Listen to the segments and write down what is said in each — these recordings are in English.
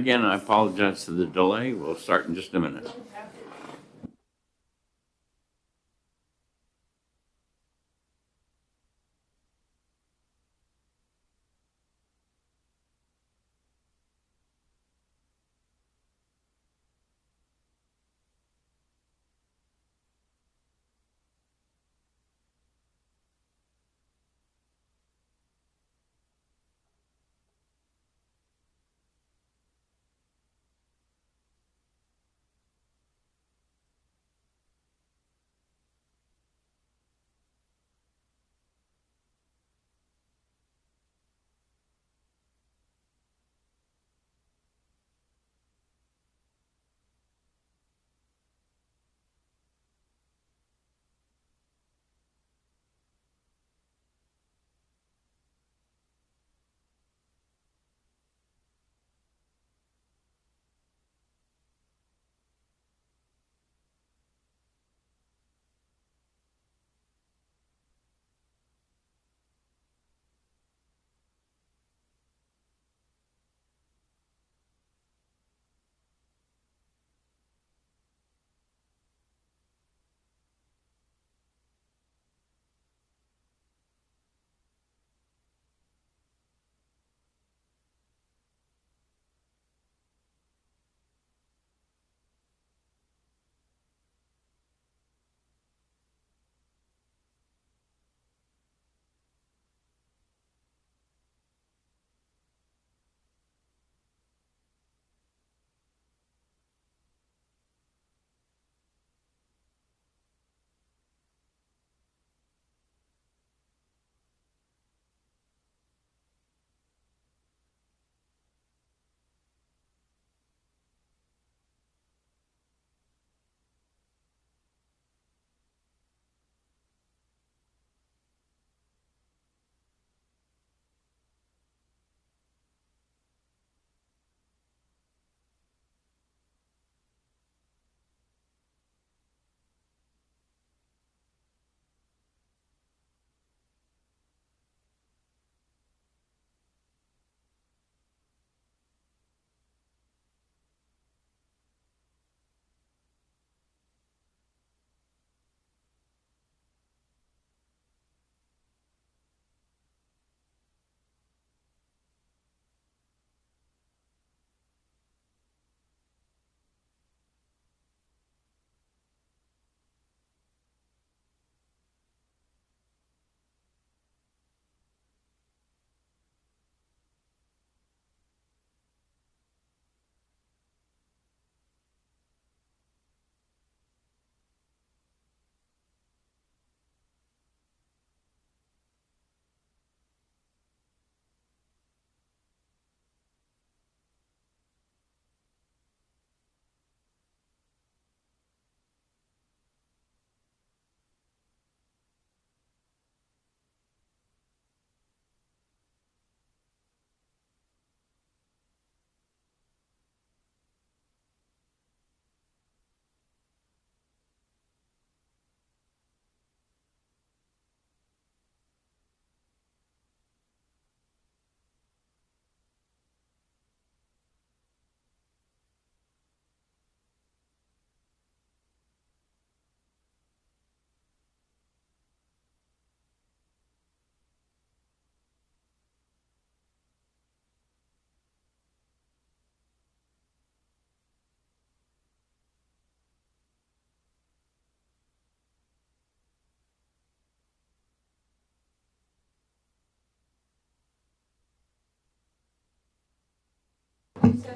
again, I apologize for the delay. We'll start in just a minute.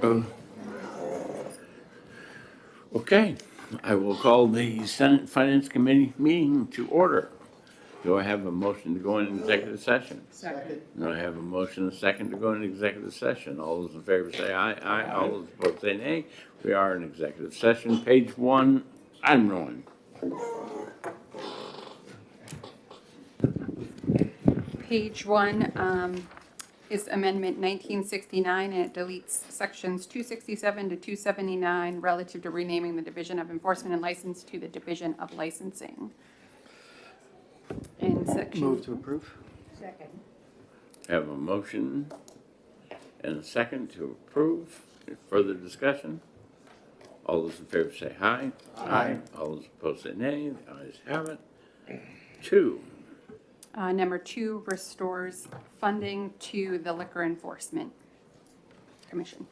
Uh, Okay, I will call the Senate Finance Committee meeting to order. Do I have a motion to go into executive session? Second. Do I have a motion, a second to go into executive session? All those in favor say aye. Aye. All those opposed say nay. We are in executive session. Page 1, I'm rolling. Page 1 is Amendment 1969, and it deletes sections 267 to 279 relative to renaming the Division of Enforcement and License to the Division of Licensing. In section. Move to approve. Second. Have a motion and a second to approve. Further discussion? All those in favor say aye. Aye. All those opposed say nay. The ayes have it. 2. Number 2 restores funding to the Liquor Enforcement Commission.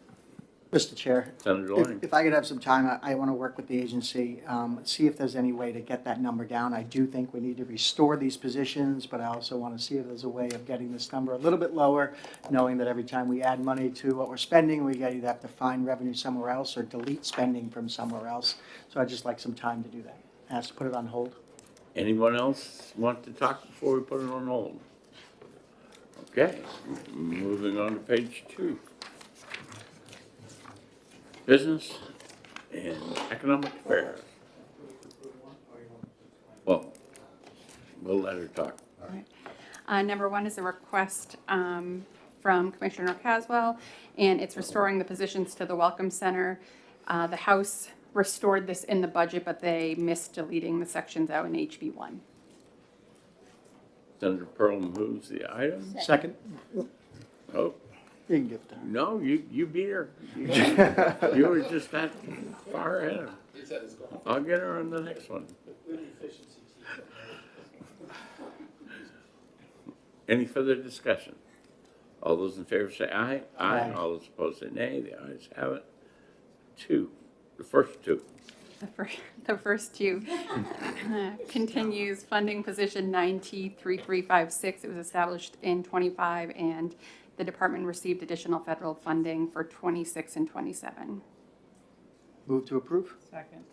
Mr. Chair, Senator Lang. if I could have some time, I want to work with the agency, see if there's any way to get that number down. I do think we need to restore these positions, but I also want to see if there's a way of getting this number a little bit lower, knowing that every time we add money to what we're spending, we either have to find revenue somewhere else or delete spending from somewhere else. So I'd just like some time to do that. Ask to put it on hold. Anyone else want to talk before we put it on hold? Okay, moving on to page 2. Business and Economic Affairs. Well, we'll let her talk. Number 1 is a request from Commissioner Caswell, and it's restoring the positions to the Welcome Center. The House restored this in the budget, but they missed deleting the sections out in HB1. Senator Pearl moves the item. Second, Oh, you can give it to her. no, you beat her. You were just that far ahead of her. I'll get her on the next one. Any further discussion? All those in favor say aye. Aye. All those opposed say nay. The ayes have it. 2, the first 2. The first 2 continues funding position 9T3356. It was established in 25, and the department received additional federal funding for 26 and 27. Move to approve? Second.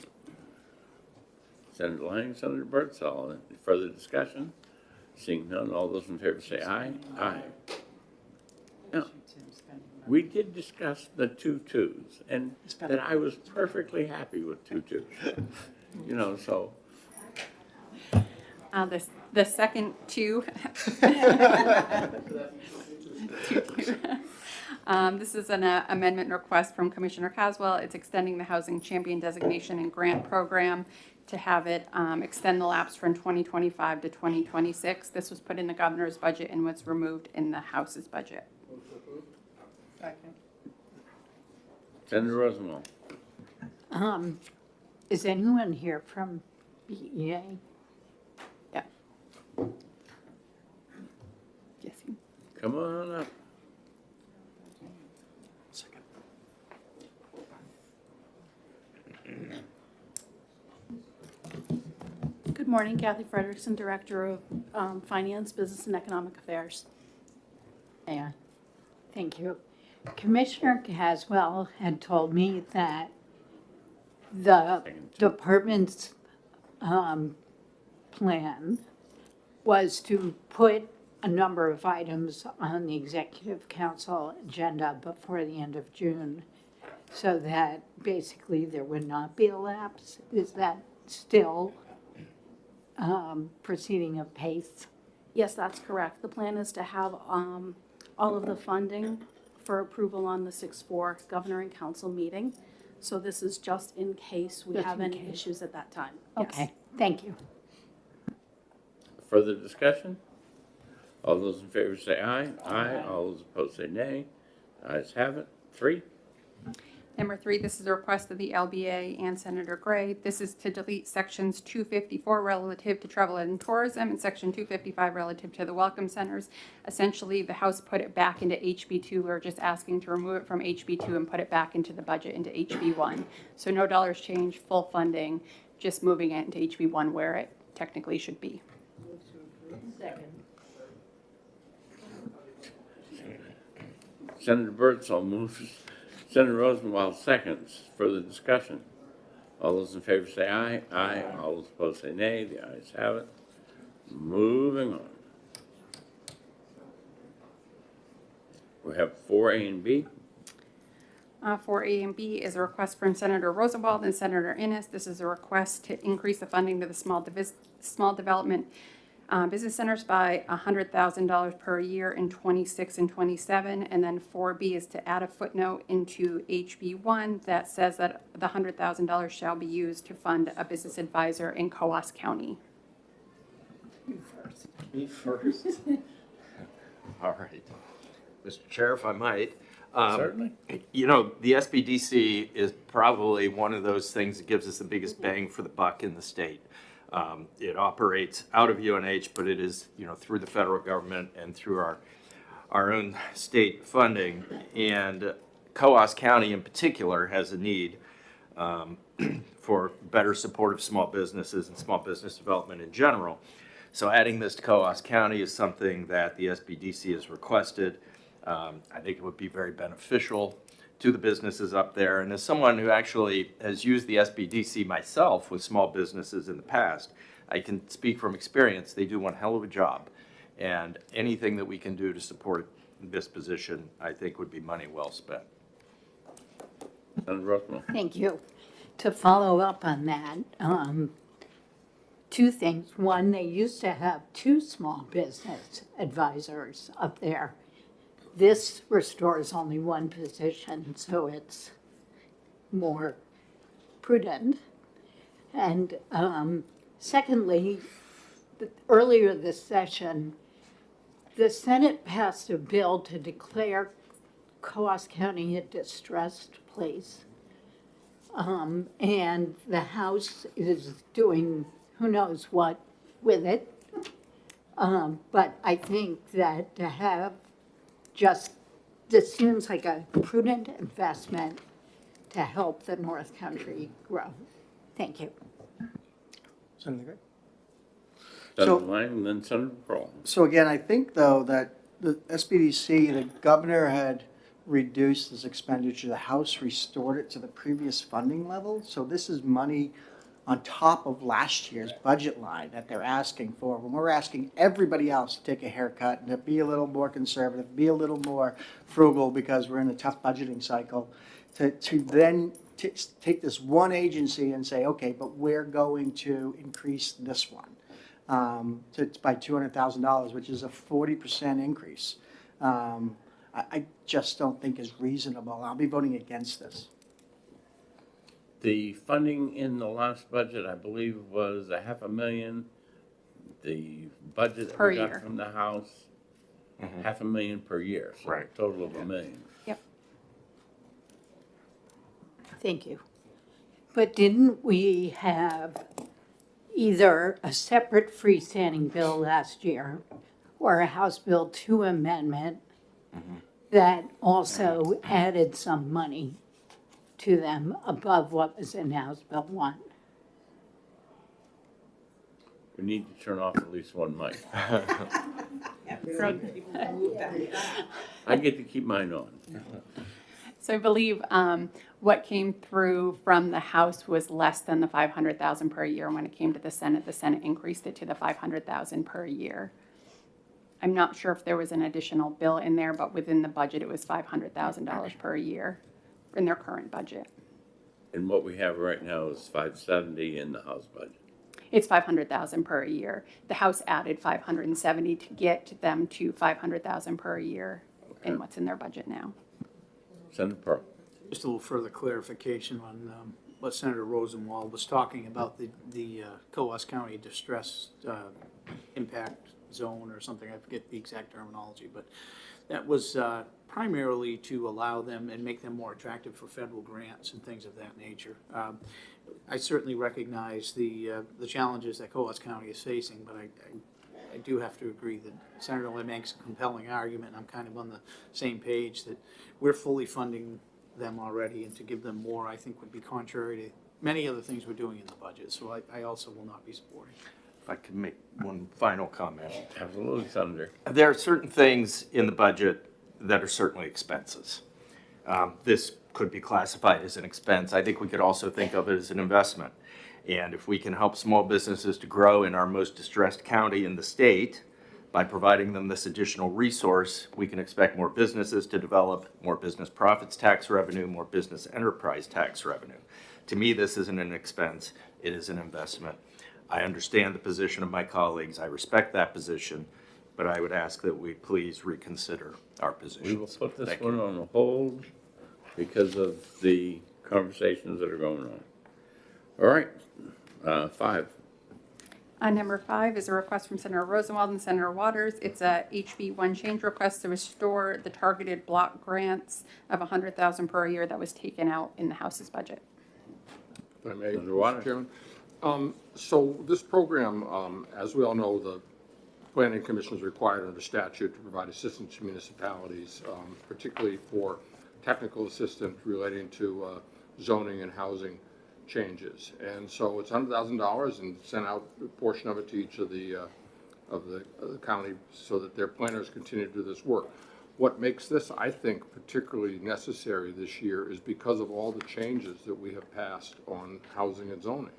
Senator Lang, Senator Birdsall. Any further discussion? Seeing none, all those in favor say aye. Aye. Now, we did discuss the 2 2s, and that I was perfectly happy with 2 2s. You know, so, The second 2. This is an amendment request from Commissioner Caswell. It's extending the Housing Champion designation and grant program to have it extend the lapse from 2025 to 2026. This was put in the governor's budget and was removed in the House's budget. Second. Senator Rosenwald. Is anyone here from BEA? Yeah. Yes. Come on up. Second. Good morning, Kathy Frederickson, Director of Finance, Business and Economic Affairs. Yeah, thank you. Commissioner Caswell had told me that the department's plan was to put a number of items on the executive council agenda before the end of June, so that basically there would not be a lapse. Is that still proceeding at pace? Yes, that's correct. The plan is to have all of the funding for approval on the 6/4 Governor and Council meeting. So this is just in case we Just have in any case. issues at that time. Yes. Okay, thank you. Further discussion? All those in favor say aye. Aye. All those opposed say nay. Ayes have it. 3. Number 3, this is a request of the LBA and Senator Gray. This is to delete sections 254 relative to travel and tourism and section 255 relative to the welcome centers. Essentially, the House put it back into HB2. We're just asking to remove it from HB2 and put it back into the budget into HB1. So no dollars change, full funding, just moving it into HB1 where it technically should be. Second. Senator Birdsall moves. Senator Rosenwald seconds. Further discussion? All those in favor say aye. Aye. All those opposed say nay. The ayes have it. Moving on. We have 4A and B. 4A and B is a request from Senator Rosenwald and Senator Innes. This is a request to increase the funding to the small development business centers by $100,000 per year in 26 and 27. And then 4B is to add a footnote into HB1 that says that the $100,000 shall be used to fund a business advisor in Coas County. Me first. All right. Mr. Chair, if I might, Certainly. You know, the SBDC is probably one of those things that gives us the biggest bang for the buck in the state. It operates out of UNH, but it is, you know, through the federal government and through our own state funding. And Coos County in particular has a need for better support of small businesses and small business development in general. So adding this to Coos County is something that the SBDC has requested. I think it would be very beneficial to the businesses up there. And as someone who actually has used the SBDC myself with small businesses in the past, I can speak from experience. They do one hell of a job. And anything that we can do to support this position, I think would be money well spent. Senator Rothman. Thank you. To follow up on that, two things. One, they used to have 2 small business advisors up there. This restores only 1 position, so it's more prudent. And secondly, earlier this session, the Senate passed a bill to declare Coos County a distressed place. And the House is doing who knows what with it. But I think that to have this seems like a prudent investment to help the North Country grow. Thank you. Senator Gray? Senator Lang, and then Senator Kroll. So again, I think though that the SBDC, the governor had reduced this expenditure, the House restored it to the previous funding level. So this is money on top of last year's budget line that they're asking for. When we're asking everybody else to take a haircut and to be a little more conservative, be a little more frugal because we're in a tough budgeting cycle, to then take this one agency and say, okay, but we're going to increase this one by $200,000, which is a 40% increase. I just don't think is reasonable. I'll be voting against this. The funding in the last budget, I believe, was $500,000. The budget that Per we got year. from the House, $500,000 per year. So Right. a total of $1 million. Yep. Thank you. But didn't we have either a separate freestanding bill last year or a House Bill 2 amendment that also added some money to them above what was in House Bill 1? We need to turn off at least one mic. I get to keep mine on. So I believe what came through from the House was less than the $500,000 per year. When it came to the Senate increased it to the $500,000 per year. I'm not sure if there was an additional bill in there, but within the budget, it was $500,000 per year in their current budget. And what we have right now is $570 in the House budget. It's $500,000 per year. The House added $570 to get them to $500,000 per year in what's in their budget now. Senator Pearl. Just a little further clarification on what Senator Rosenwald was talking about, the Coos County distress impact zone or something. I forget the exact terminology, but that was primarily to allow them and make them more attractive for federal grants and things of that nature. I certainly recognize the challenges that Coos County is facing, but I do have to agree that Senator Lynn makes a compelling argument, and I'm kind of on the same page that we're fully funding them already, and to give them more, I think, would be contrary to many other things we're doing in the budget. So I also will not be supporting. If I could make one final comment. Absolutely, Senator. There are certain things in the budget that are certainly expenses. This could be classified as an expense. I think we could also think of it as an investment. And if we can help small businesses to grow in our most distressed county in the state by providing them this additional resource, we can expect more businesses to develop, more business profits tax revenue, more business enterprise tax revenue. To me, this isn't an expense, it is an investment. I understand the position of my colleagues, I respect that position, but I would ask that we please reconsider our positions. We will put this Thank one you. on hold because of the conversations that are going on. All right, 5. Number 5 is a request from Senator Rosenwald and Senator Waters. It's a HB1 change request to restore the targeted block grants of $100,000 per year that was taken out in the House's budget. If I may, Senator Waters. Mr. Chairman. So this program, as we all know, the Planning Commission is required under statute to provide assistance to municipalities, particularly for technical assistance relating to zoning and housing changes. And so it's $100,000 and sent out a portion of it to each of the county so that their planners continue to do this work. What makes this, I think, particularly necessary this year is because of all the changes that we have passed on housing and zoning.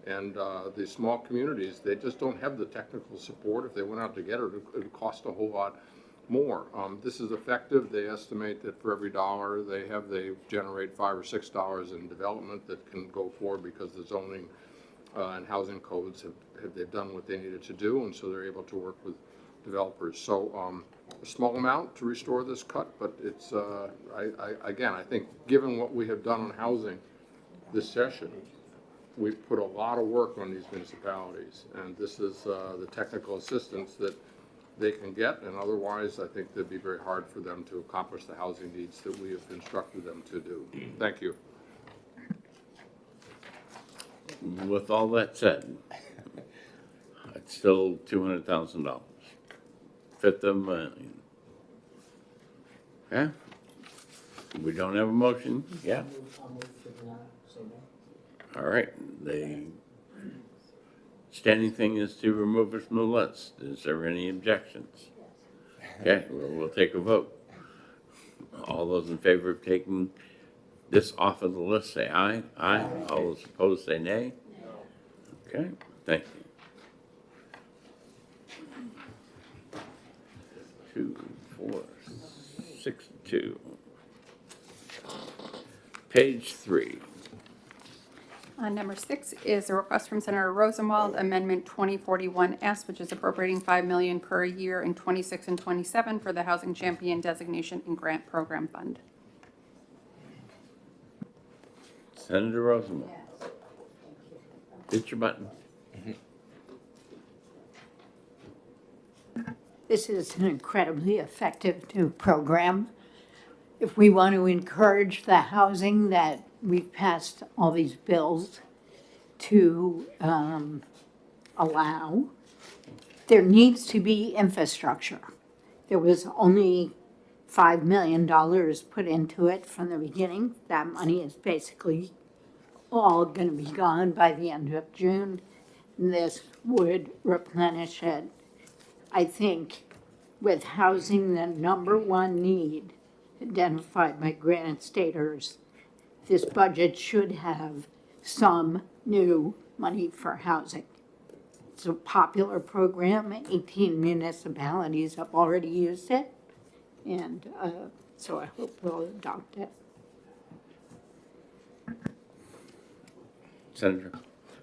And the small communities, they just don't have the technical support. If they went out to get it, it would cost a whole lot more. This is effective. They estimate that for every dollar they have, they generate $5 or $6 in development that can go forward because the zoning and housing codes they've done what they needed to do, and so they're able to work with developers. So a small amount to restore this cut, but it's again, I think given what we have done on housing this session, we've put a lot of work on these municipalities, and this is the technical assistance that they can get, and otherwise I think it'd be very hard for them to accomplish the housing needs that we have instructed them to do. Thank you. With all that said, it's still $200,000. Fifth of a million. Okay? We don't have a motion? Yeah? All right, the standing thing is to remove it from the list. Is there any objections? Okay, we'll take a vote. All those in favor of taking this off of the list, say aye. Aye. All those opposed, say nay. Okay, thank you. 2, 4, 6, 2. Page 3. Number 6 is a request from Senator Rosenwald, Amendment 2041S, which is appropriating $5 million per year in 26 and 27 for the Housing Champion Designation and Grant Program Fund. Senator Rosenwald. Hit your button. This is an incredibly effective new program. If we want to encourage the housing that we've passed all these bills to allow, there needs to be infrastructure. There was only $5 million put into it from the beginning. That money is basically all going to be gone by the end of June. This would replenish it. I think with housing, the number one need identified by Granite Staters, this budget should have some new money for housing. It's a popular program. 18 municipalities have already used it, and so I hope we'll adopt it. Senator.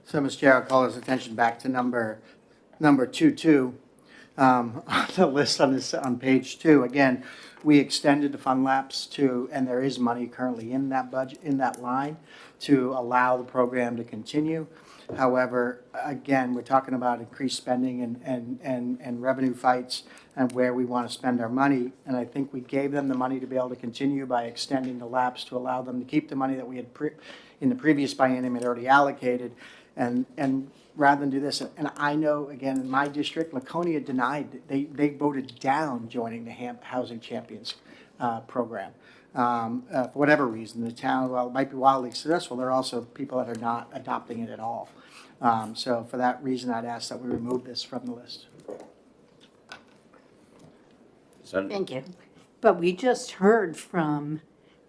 So, Mr. Chair, I'll call his attention back to number 22 on the list on page 2. Again, we extended the fund lapse to, and there is money currently in that budget, in that line, to allow the program to continue. However, again, we're talking about increased spending and revenue fights and where we want to spend our money. And I think we gave them the money to be able to continue by extending the lapse to allow them to keep the money that we had in the previous biennium had already allocated. And rather than do this, and I know, again, in my district, Laconia denied, they voted down joining the Housing Champions program. For whatever reason, the town, while it might be wildly successful, there are also people that are not adopting it at all. So for that reason, I'd ask that we remove this from the list. Senator. Thank you. But we just heard from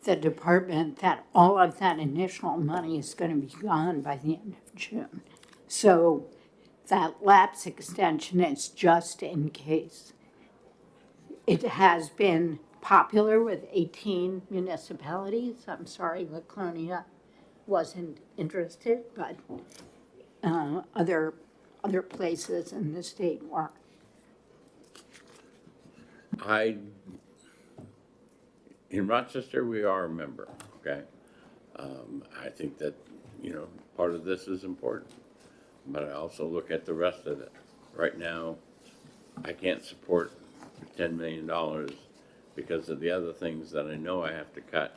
the department that all of that initial money is going to be gone by the end of June. So that lapse extension is just in case. It has been popular with 18 municipalities. I'm sorry, Laconia wasn't interested, but other places in the state were. In Rochester, we are a member, okay? I think that, part of this is important. but I also look at the rest of it. Right now, I can't support $10 million because of the other things that I know I have to cut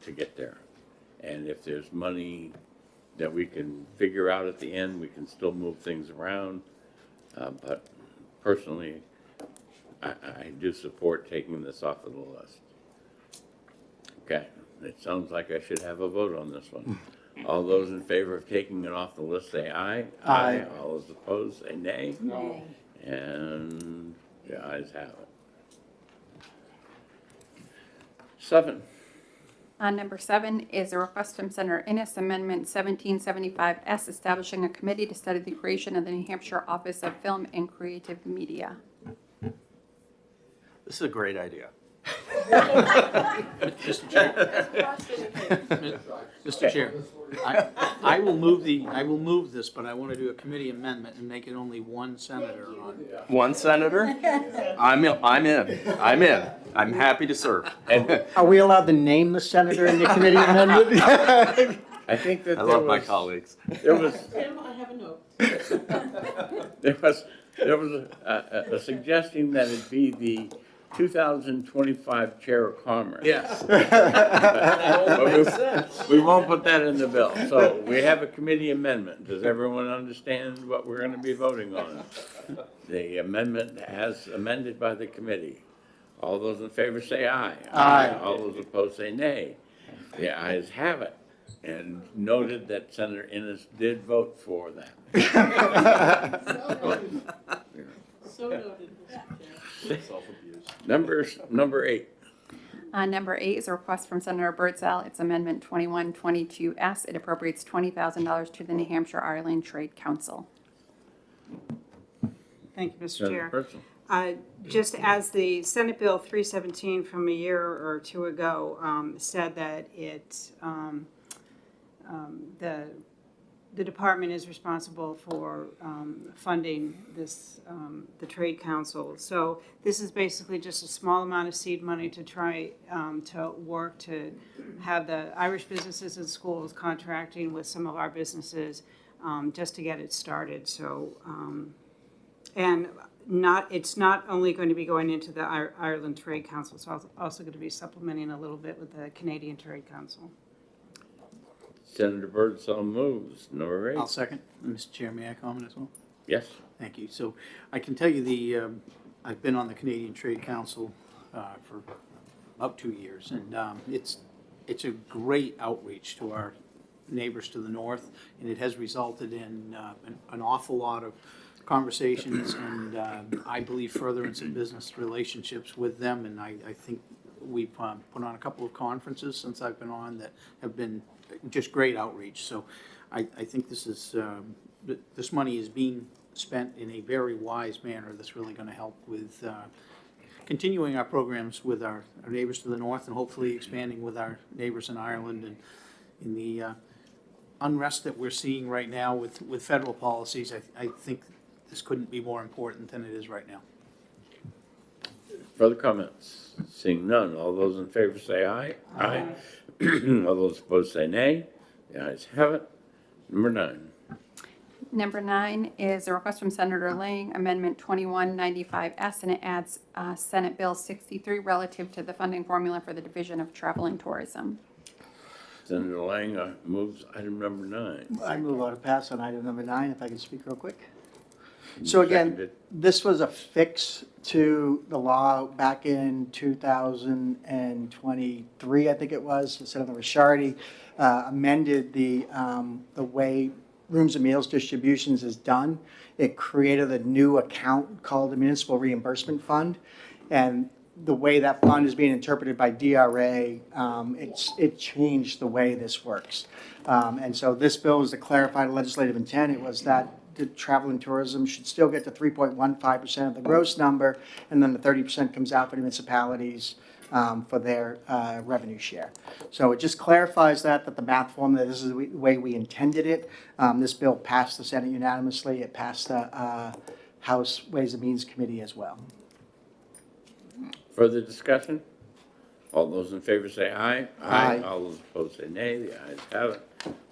to get there. And if there's money that we can figure out at the end, we can still move things around. But personally, I do support taking this off of the list. Okay, it sounds like I should have a vote on this one. All those in favor of taking it off the list, say aye. Aye. All those opposed, say nay. Nay. And the ayes have it. 7. Number 7 is a request from Senator Innes, Amendment 1775S, establishing a committee to study the creation of the New Hampshire Office of Film and Creative Media. This is a great idea. Mr. Chair, I will move this, but I want to do a committee amendment and make it only one senator on. One senator? I'm in. I'm happy to serve. And Are we allowed to name the senator in the committee amendment? I think that I there love my was, colleagues. there was, Tim, I have a note. there was a suggestion that it be the 2025 Chair of Commerce. Yes. But we won't put that in the bill. So we have a committee amendment. Does everyone understand what we're going to be voting on? The amendment as amended by the committee. All those in favor say aye. Aye. All those opposed say nay. The ayes have it. And noted that Senator Innes did vote for that. So noted, Mr. Chair. Number 8. Number 8 is a request from Senator Birdsall. It's Amendment 2122S. It appropriates $20,000 to the New Hampshire Ireland Trade Council. Thank you, Mr. Senator Chair. Purcell. Just as the Senate Bill 317 from a year or two ago said that the department is responsible for funding this, the Trade Council. So this is basically just a small amount of seed money to try to work to have the Irish businesses and schools contracting with some of our businesses just to get it started. So, and it's not only going to be going into the Ireland Trade Council, it's also going to be supplementing a little bit with the Canadian Trade Council. Senator Birdsall moves. Number 8. I'll second. Mr. Chair, may I comment as well? Yes. Thank you. So I can tell you I've been on the Canadian Trade Council for about 2 years, and it's a great outreach to our neighbors to the north, and it has resulted in an awful lot of conversations and I believe furtherance in business relationships with them, and I think we've put on a couple of conferences since I've been on that have been just great outreach. So I think this money is being spent in a very wise manner that's really going to help with continuing our programs with our neighbors to the north and hopefully expanding with our neighbors in Ireland. And in the unrest that we're seeing right now with federal policies, I think this couldn't be more important than it is right now. Further comments? Seeing none. All those in favor say aye. Aye. All those opposed say nay. The ayes have it. Number 9. Number 9 is a request from Senator Lang, Amendment 2195S, and it adds Senate Bill 63 relative to the funding formula for the Division of Travel and Tourism. Senator Lang moves item number 9. I move on to pass on item number 9, if I can speak real quick. So again, Seconded. this was a fix to the law back in 2023, I think it was. Senator Ricciardi amended the way rooms and meals distributions is done. It created a new account called the Municipal Reimbursement Fund. And the way that fund is being interpreted by DRA, it changed the way this works. And so this bill was to clarify the legislative intent. It was that the travel and tourism should still get the 3.15% of the gross number, and then the 30% comes out for the municipalities for their revenue share. So it just clarifies that the math formula, this is the way we intended it. This bill passed the Senate unanimously. It passed the House Ways and Means Committee as well. Further discussion? All those in favor say aye. Aye. All those opposed say nay. The ayes have it.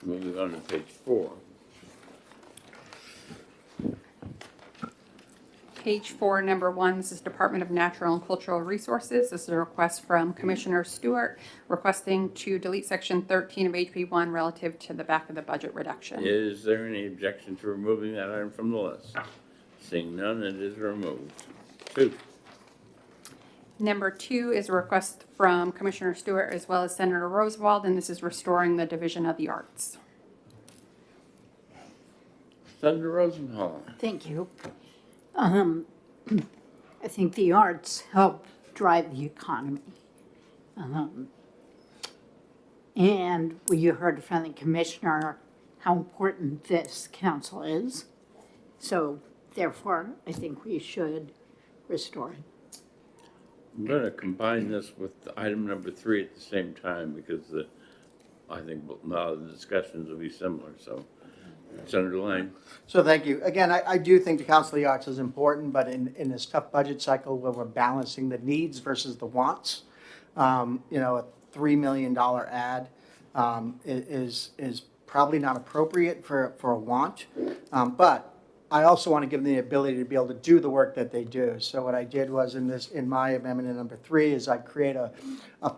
Moving on to page 4. Page 4, number 1, this is Department of Natural and Cultural Resources. This is a request from Commissioner Stewart requesting to delete Section 13 of HB1 relative to the back of the budget reduction. Is there any objection to removing that item from the list? Seeing none, it is removed. 2. Number 2 is a request from Commissioner Stewart as well as Senator Roosevelt, and this is restoring the Division of the Arts. Senator Rosenthal. Thank you. I think the arts help drive the economy. And you heard from the commissioner how important this council is. So therefore, I think we should restore it. I'm going to combine this with item number 3 at the same time because I think now the discussions will be similar, so. Senator Lang. So thank you. Again, I do think the Council of the Arts is important, but in this tough budget cycle where we're balancing the needs versus the wants, a $3 million ad is probably not appropriate for a want. But I also want to give them the ability to be able to do the work that they do. So what I did was in my amendment in number 3 is I create a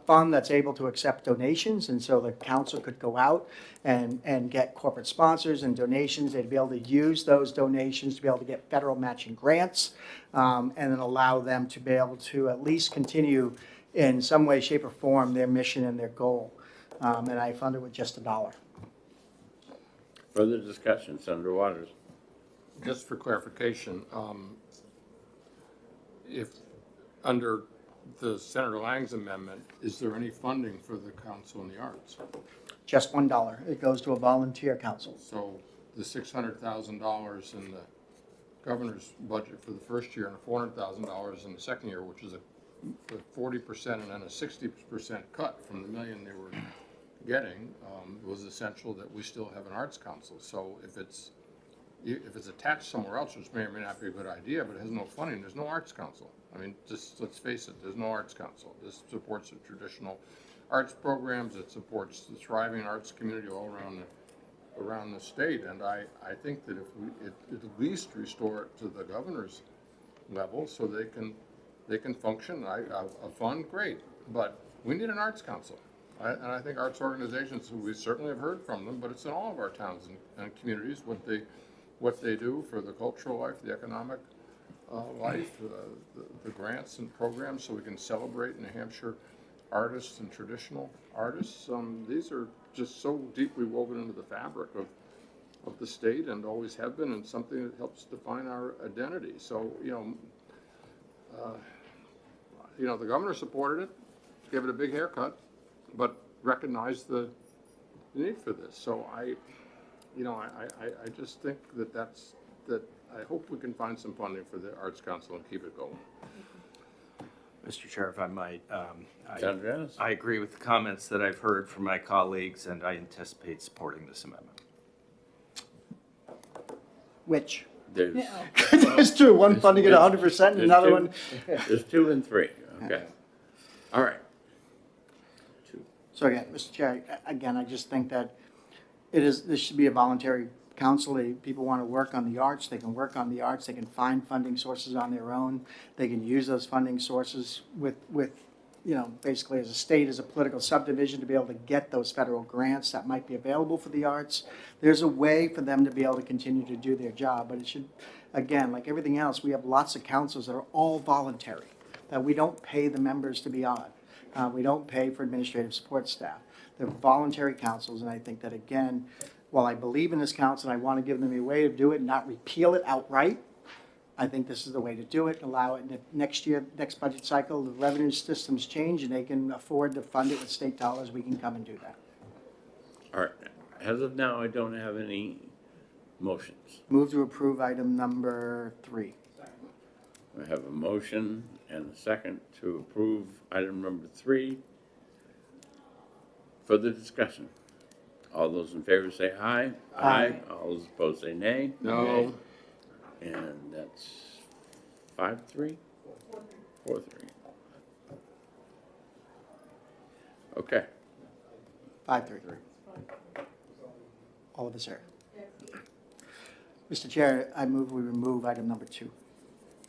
fund that's able to accept donations. And so the council could go out and get corporate sponsors and donations. They'd be able to use those donations to be able to get federal matching grants and then allow them to be able to at least continue in some way, shape, or form their mission and their goal. And I fund it with just $1. Further discussion, Senator Waters. Just for clarification, if under the Senator Lang's amendment, is there any funding for the Council on the Arts? Just $1. It goes to a volunteer council. So the $600,000 in the governor's budget for the first year and $400,000 in the second year, which is a 40% and then a 60% cut from the million they were getting, was essential that we still have an arts council. So if it's attached somewhere else, which may or may not be a good idea, but it has no funding, there's no arts council. I mean, just let's face it, there's no arts council. This supports the traditional arts programs, it supports the thriving arts community all around the state. And I think that if we at least restore it to the governor's level so they can function, a fund, great, but we need an arts council. And I think arts organizations, we certainly have heard from them, but it's in all of our towns and communities what they do for the cultural life, the economic life, the grants and programs so we can celebrate New Hampshire artists and traditional artists. These are just so deeply woven into the fabric of the state and always have been, and something that helps define our identity. So, the governor supported it, gave it a big haircut, but recognized the need for this. So I just think that I hope we can find some funding for the Arts Council and keep it going. Mr. Chair, if I might, Senator Ennis. I agree with the comments that I've heard from my colleagues, and I anticipate supporting this amendment. Which? There's There's two, one funding at 100% and another one. There's 2 and 3, okay. All right. 2. So again, Mr. Chair, again, I just think that this should be a voluntary council. People want to work on the arts, they can work on the arts, they can find funding sources on their own. They can use those funding sources with basically as a state, as a political subdivision to be able to get those federal grants that might be available for the arts. There's a way for them to be able to continue to do their job, but it should, again, like everything else, we have lots of councils that are all voluntary, that we don't pay the members to be on. We don't pay for administrative support staff. They're voluntary councils, and I think that, again, while I believe in this council and I want to give them a way to do it and not repeal it outright, I think this is the way to do it, allow it next year, next budget cycle, the revenue systems change and they can afford to fund it with state dollars, we can come and do that. All right. As of now, I don't have any motions. Move to approve item number 3. We have a motion and a second to approve item number 3. Further discussion. All those in favor say aye. Aye. All those opposed say nay. No. And that's 5-3? 4-3. Okay. 5-3. All of us are. Mr. Chair, I move we remove item number 2.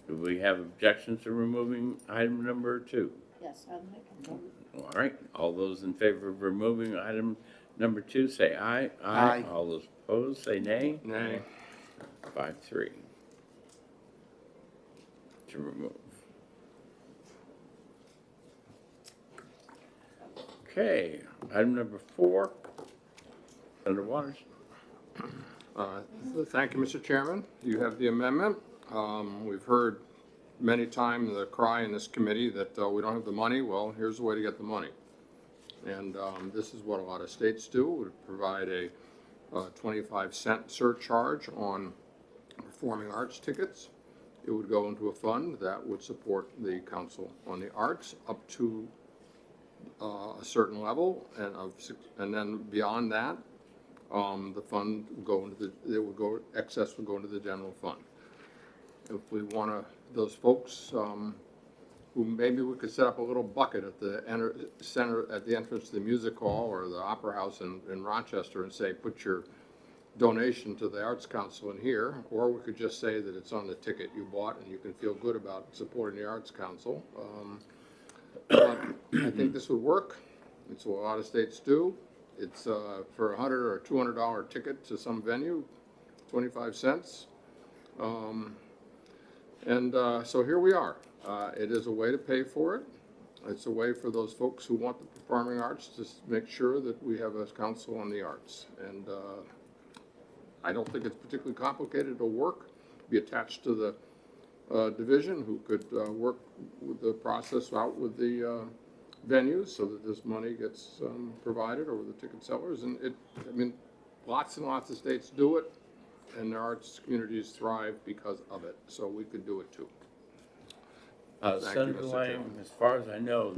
Do we have objections to removing item number 2? Yes, I'll make a motion. All right, all those in favor of removing item number 2, say aye. Aye. All those opposed, say nay. Nay. 5-3. To remove. Okay, item number 4, Senator Waters. Thank you, Mr. Chairman. You have the amendment. We've heard many times the cry in this committee that we don't have the money. Well, here's the way to get the money. And this is what a lot of states do. Would provide a 25-cent surcharge on performing arts tickets. It would go into a fund that would support the Council on the Arts up to a certain level, and then beyond that, the fund would go into excess would go into the general fund. If we want to, those folks who maybe we could set up a little bucket at the center at the entrance to the music hall or the Opera House in Rochester and say, put your donation to the Arts Council in here, or we could just say that it's on the ticket you bought and you can feel good about supporting the Arts Council. I think this would work. It's what a lot of states do. It's for $100 or $200 ticket to some venue, 25 cents. So here we are. It is a way to pay for it. It's a way for those folks who want the performing arts to make sure that we have a council on the arts. And I don't think it's particularly complicated to work, be attached to the division who could work with the process out with the venues so that this money gets provided, or with the ticket sellers. And I mean, lots and lots of states do it, and their arts communities thrive because of it. So we could do it too. Thank you, Senator Mr. Lang, Chairman. as far as I know,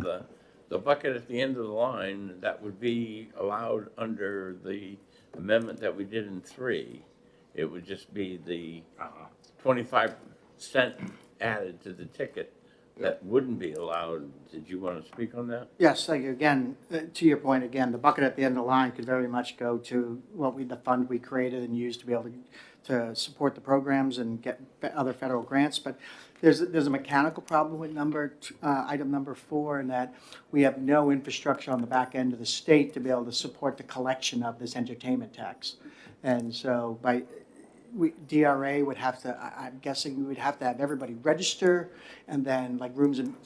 the bucket at the end of the line, that would be allowed under the amendment that we did in 3. It would just be the 25-cent added to the ticket that wouldn't be allowed. Did you want to speak on that? Yes, thank you. Again, to your point, again, the bucket at the end of the line could very much go to the fund we created and used to be able to support the programs and get other federal grants. But there's a mechanical problem with item number 4, in that we have no infrastructure on the back end of the state to be able to support the collection of this entertainment tax. And so DRA would have to, I'm guessing we would have to have everybody register, and then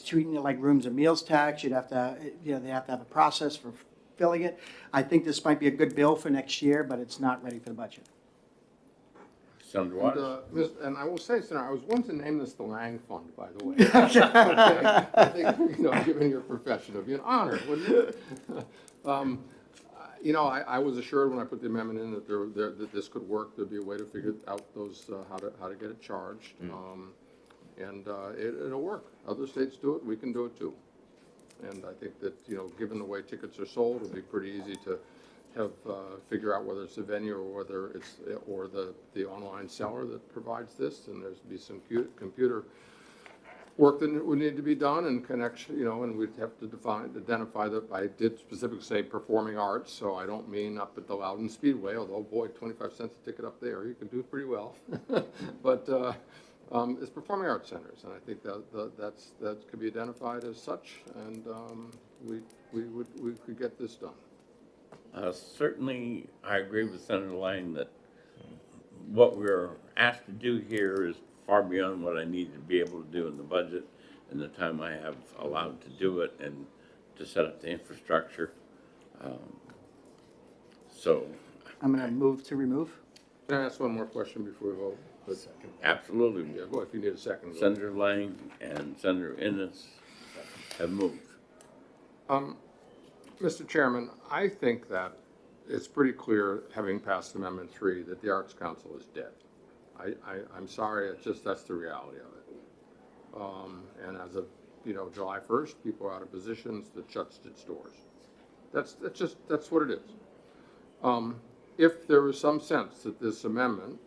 treating it like rooms and meals tax, you'd have to, they have to have a process for filling it. I think this might be a good bill for next year, but it's not ready for the budget. Senator Waters? And I will say, Senator, I was one to name this the Lang Fund, by the way. Okay. I think, given your profession, it would be an honor, wouldn't it? I was assured when I put the amendment in that this could work. There'd be a way to figure out those how to get it charged, and it'll work. Other states do it. We can do it too. And I think that given the way tickets are sold, it'll be pretty easy to have figure out whether it's the venue or whether it's the online seller that provides this. And there's be some computer work that would need to be done, and connection, and we'd have to identify that. I did specifically say performing arts, so I don't mean up at the Loudon Speedway, although boy, 25 cents a ticket up there, you can do pretty well. But it's performing arts centers, and I think that could be identified as such, and we could get this done. Certainly, I agree with Senator Lang that what we're asked to do here is far beyond what I need to be able to do in the budget and the time I have allowed to do it and to set up the infrastructure. So. I'm going to move to remove. Can I ask one more question before we vote? Absolutely. Yeah, go if you need a second. Go. Senator Lang and Senator Innes have moved. Mr. Chairman, I think that it's pretty clear, having passed Amendment 3, that the Arts Council is dead. I'm sorry, that's the reality of it. And as of July 1st, people are out of positions that shuts its doors. That's what it is. If there was some sense that this amendment,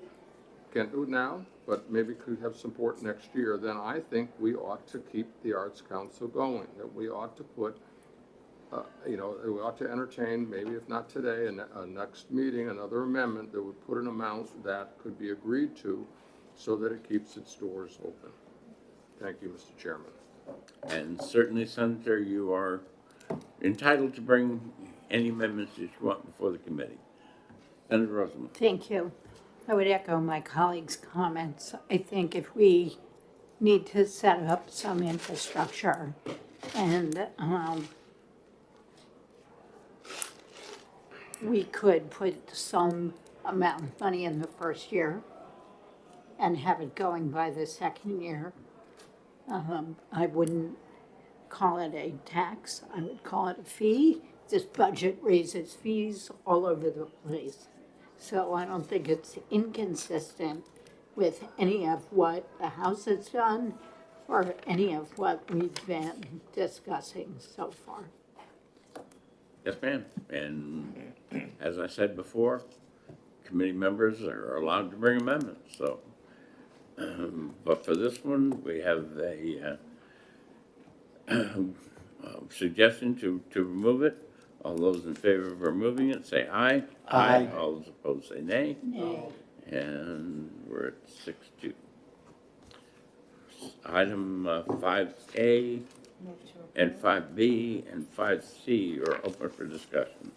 can't do it now, but maybe could have support next year, then I think we ought to keep the Arts Council going. That we ought to put, we ought to entertain, maybe if not today, a next meeting, another amendment that would put an amount that could be agreed to, so that it keeps its doors open. Thank you, Mr. Chairman. And certainly, Senator, you are entitled to bring any amendments that you want before the committee. Senator Rosenbaum. Thank you. I would echo my colleagues' comments. I think if we need to set up some infrastructure and we could put some amount of money in the first year and have it going by the second year. I wouldn't call it a tax, I would call it a fee. This budget raises fees all over the place. So I don't think it's inconsistent with any of what the House has done or any of what we've been discussing so far. Yes, ma'am. And as I said before, committee members are allowed to bring amendments, so. But for this one, we have a suggestion to remove it. All those in favor of removing it, say aye. Aye. All those opposed, say nay. Nay. And we're at 6-2. Item 5A and 5B and 5C are open for discussion.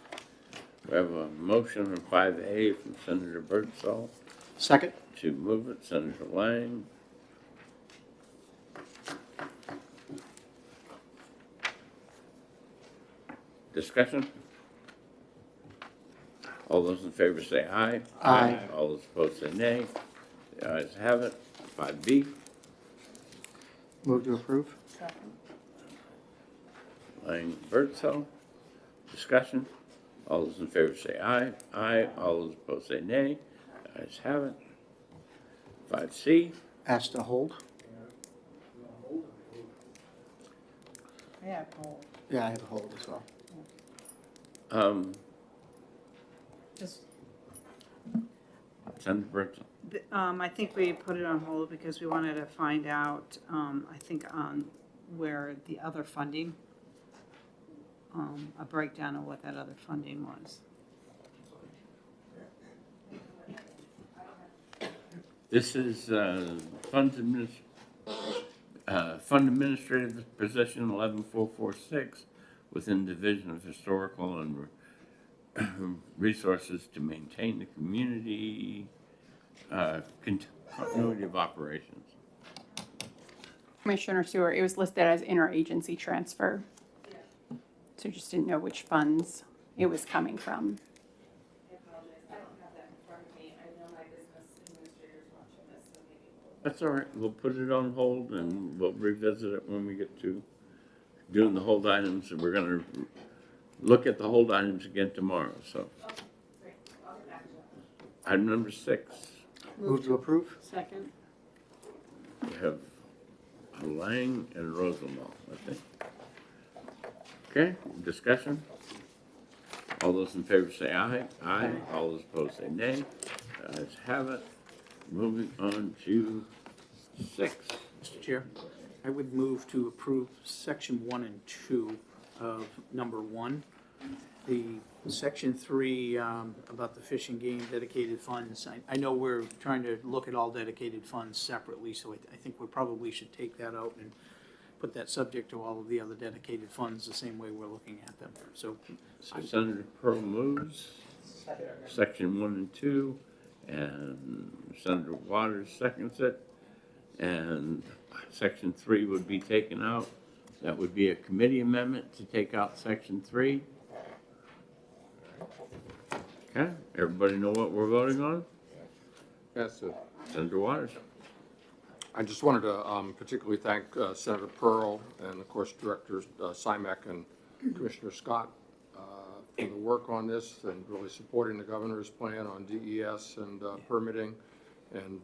We have a motion on 5A from Senator Birdsall Second? to move it, Senator Lang. Discussion? All those in favor say aye. Aye. All those opposed say nay. The ayes have it. 5B. Move to approve? Lang, Birdsall. Discussion? All those in favor say aye. Aye. All those opposed say nay. The ayes have it. 5C. Ask to hold? Yeah, hold. Yeah, I have a hold as well. Just, Senator Birdsall. I think we put it on hold because we wanted to find out, I think on where the other funding, a breakdown of what that other funding was. This is Fund Administrative Position 11446 within Division of Historical and Resources to maintain the community continuity of operations. Commissioner Stewart, it was listed as interagency transfer. So just didn't know which funds it was coming from. I apologize, I don't have that in front of me, I know my business administrator's watching this, so maybe we'll. That's all right. We'll put it on hold and we'll revisit it when we get to doing the hold items. And we're going to look at the hold items again tomorrow, so. Great, I'll get back to you. Item number 6. Move to approve? Second? We have Lang and Rosenbaum, I think. Okay, discussion? All those in favor say aye. Aye. All those opposed say nay. The ayes have it. Moving on to 6. Mr. Chair, I would move to approve section 1 and 2 of number 1. The section 3 about the fish and game dedicated funds, I know we're trying to look at all dedicated funds separately, so I think we probably should take that out and put that subject to all of the other dedicated funds the same way we're looking at them. So So Senator Pearl moves section 1 and 2, and Senator Waters seconds it. And section 3 would be taken out. That would be a committee amendment to take out section 3. Okay, everybody know what we're voting on? Yes, Senator Waters. I just wanted to particularly thank Senator Pearl and, of course, Director Simek and Commissioner Scott for the work on this and really supporting the governor's plan on DES and permitting and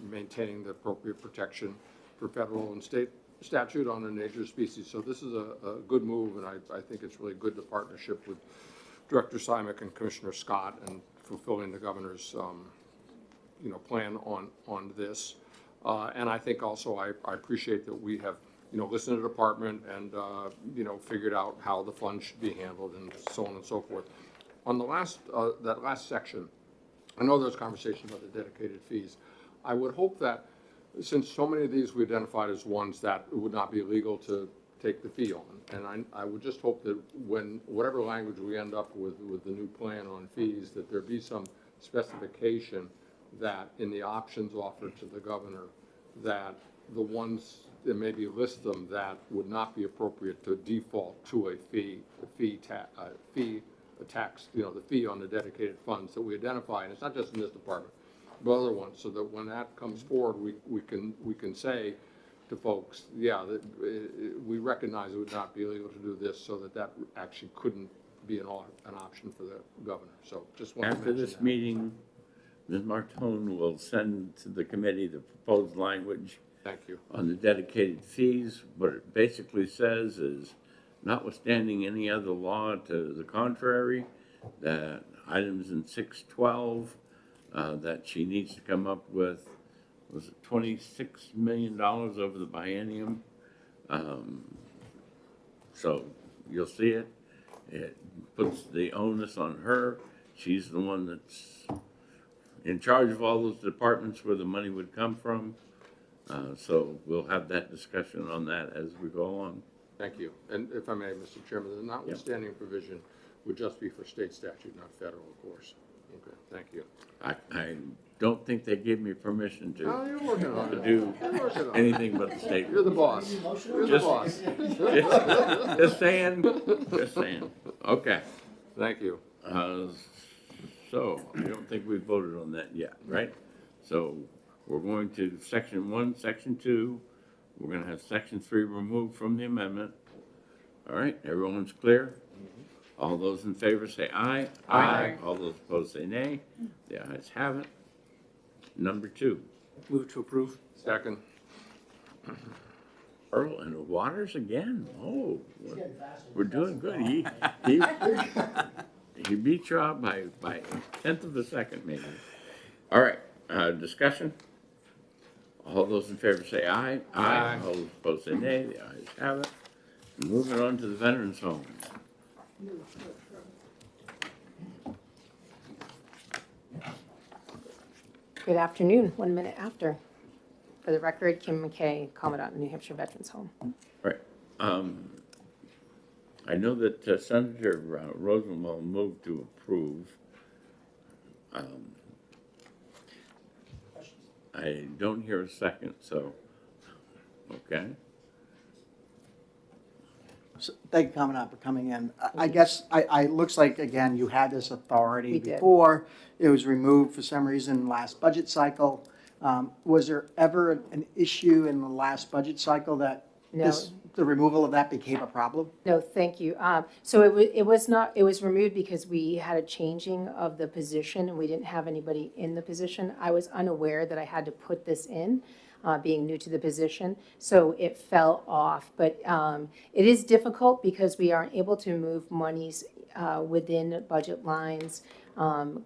maintaining the appropriate protection for federal and state statute on endangered species. So this is a good move, and I think it's really good, the partnership with Director Simek and Commissioner Scott and fulfilling the governor's plan on this. And I think also I appreciate that we have, listened to the department and, figured out how the funds should be handled and so on and so forth. On the that last section, I know there's conversation about the dedicated fees. I would hope that since so many of these we identified as ones that it would not be illegal to take the fee on, and I would just hope that when, whatever language we end up with the new plan on fees, that there be some specification that in the options offered to the governor, that the ones, that maybe list them, that would not be appropriate to default to a tax, you know, the fee on the dedicated funds that we identify, and it's not just in this department, but other ones, so that when that comes forward, we can say to folks, yeah, that we recognize it would not be illegal to do this, so that actually couldn't be an option for the governor. So just want to After mention this that. meeting, Ms. Martone will send to the committee the proposed language Thank you. on the dedicated fees. What it basically says is, notwithstanding any other law to the contrary, that items in 612, that she needs to come up with, was it $26 million over the biennium? So you'll see it. It puts the onus on her. She's the one that's in charge of all those departments where the money would come from. So we'll have that discussion on that as we go along. Thank you. And if I may, Mr. Chairman, the notwithstanding provision would just be for state statute, not federal, of course. Okay, thank you. I don't think they gave me permission Oh, to you're working on it. do You're working on it. anything but the state. You're the boss. You're the Just- boss. Just saying, just saying. Okay. Thank you. So I don't think we voted on that yet, right? So we're going to section 1, section 2. We're going to have section 3 removed from the amendment. All right, everyone's clear? All those in favor say aye. Aye. All those opposed say nay. The ayes have it. Number 2, Move to approve. Second. Earl and Waters again. Oh, we're doing good. He beat you out by a tenth of a second, maybe. All right, discussion. All those in favor say aye. Aye. All those opposed say nay. The ayes have it. Moving on to the Veterans Home. Good afternoon, 1 minute after. For the record, Kim McKay, Commandant, New Hampshire Veterans Home. All right. I know that Senator Rosenwald moved to approve. I don't hear a second, so, okay. So, thank you, Commandant, for coming in. I guess, it looks like, again, you had this authority We did. before. It was removed for some reason last budget cycle. Was there ever an issue in the last budget cycle that No. the removal of that became a problem? No, thank you. So it was not, it was removed because we had a changing of the position and we didn't have anybody in the position. I was unaware that I had to put this in, being new to the position, so it fell off. But it is difficult because we aren't able to move monies within budget lines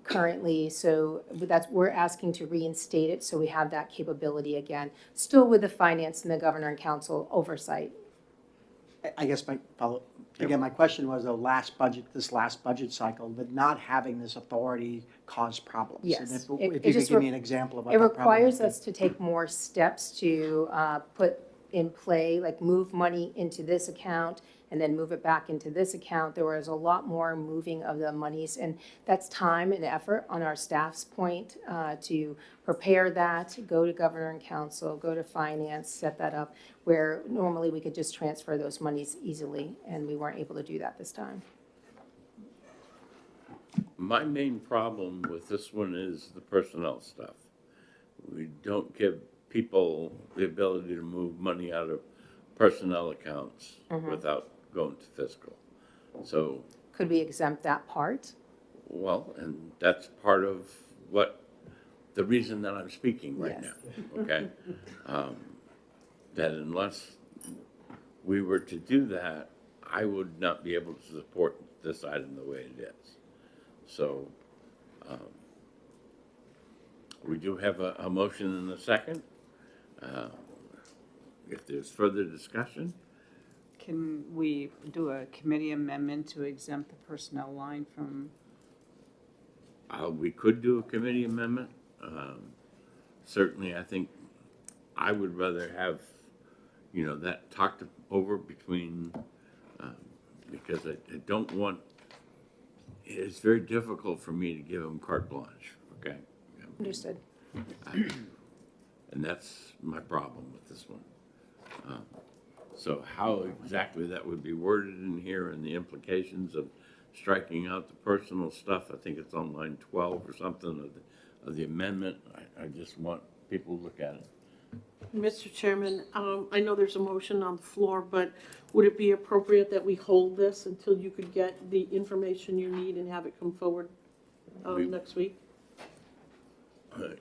currently, so we're asking to reinstate it, so we have that capability again, still with the finance and the governor and council oversight. I guess my question was, though, this last budget cycle, did not having this authority cause problems? Yes. And It if you just could give me an example of what It that problem requires would be. us to take more steps to put in play, like move money into this account and then move it back into this account. There was a lot more moving of the monies, and that's time and effort on our staff's point to prepare that, go to governor and council, go to finance, set that up, where normally we could just transfer those monies easily, and we weren't able to do that this time. My main problem with this one is the personnel stuff. We don't give people the ability to move money out of personnel accounts without going to fiscal. So, Could we exempt that part? well, and that's part of the reason that I'm speaking right Yes. now, okay? That unless we were to do that, I would not be able to support this item the way it is. So, we do have a motion and a second. If there's further discussion, Can we do a committee amendment to exempt the personnel line from, we could do a committee amendment. Certainly, I think I would rather have, that talked over between, because I don't want, it's very difficult for me to give them carte blanche, okay? Understood. And that's my problem with this one. So how exactly that would be worded in here and the implications of striking out the personal stuff, I think it's on line 12 or something of the amendment. I just want people to look at it. Mr. Chairman, I know there's a motion on the floor, but would it be appropriate that we hold this until you could get the information you need and have it come forward next week?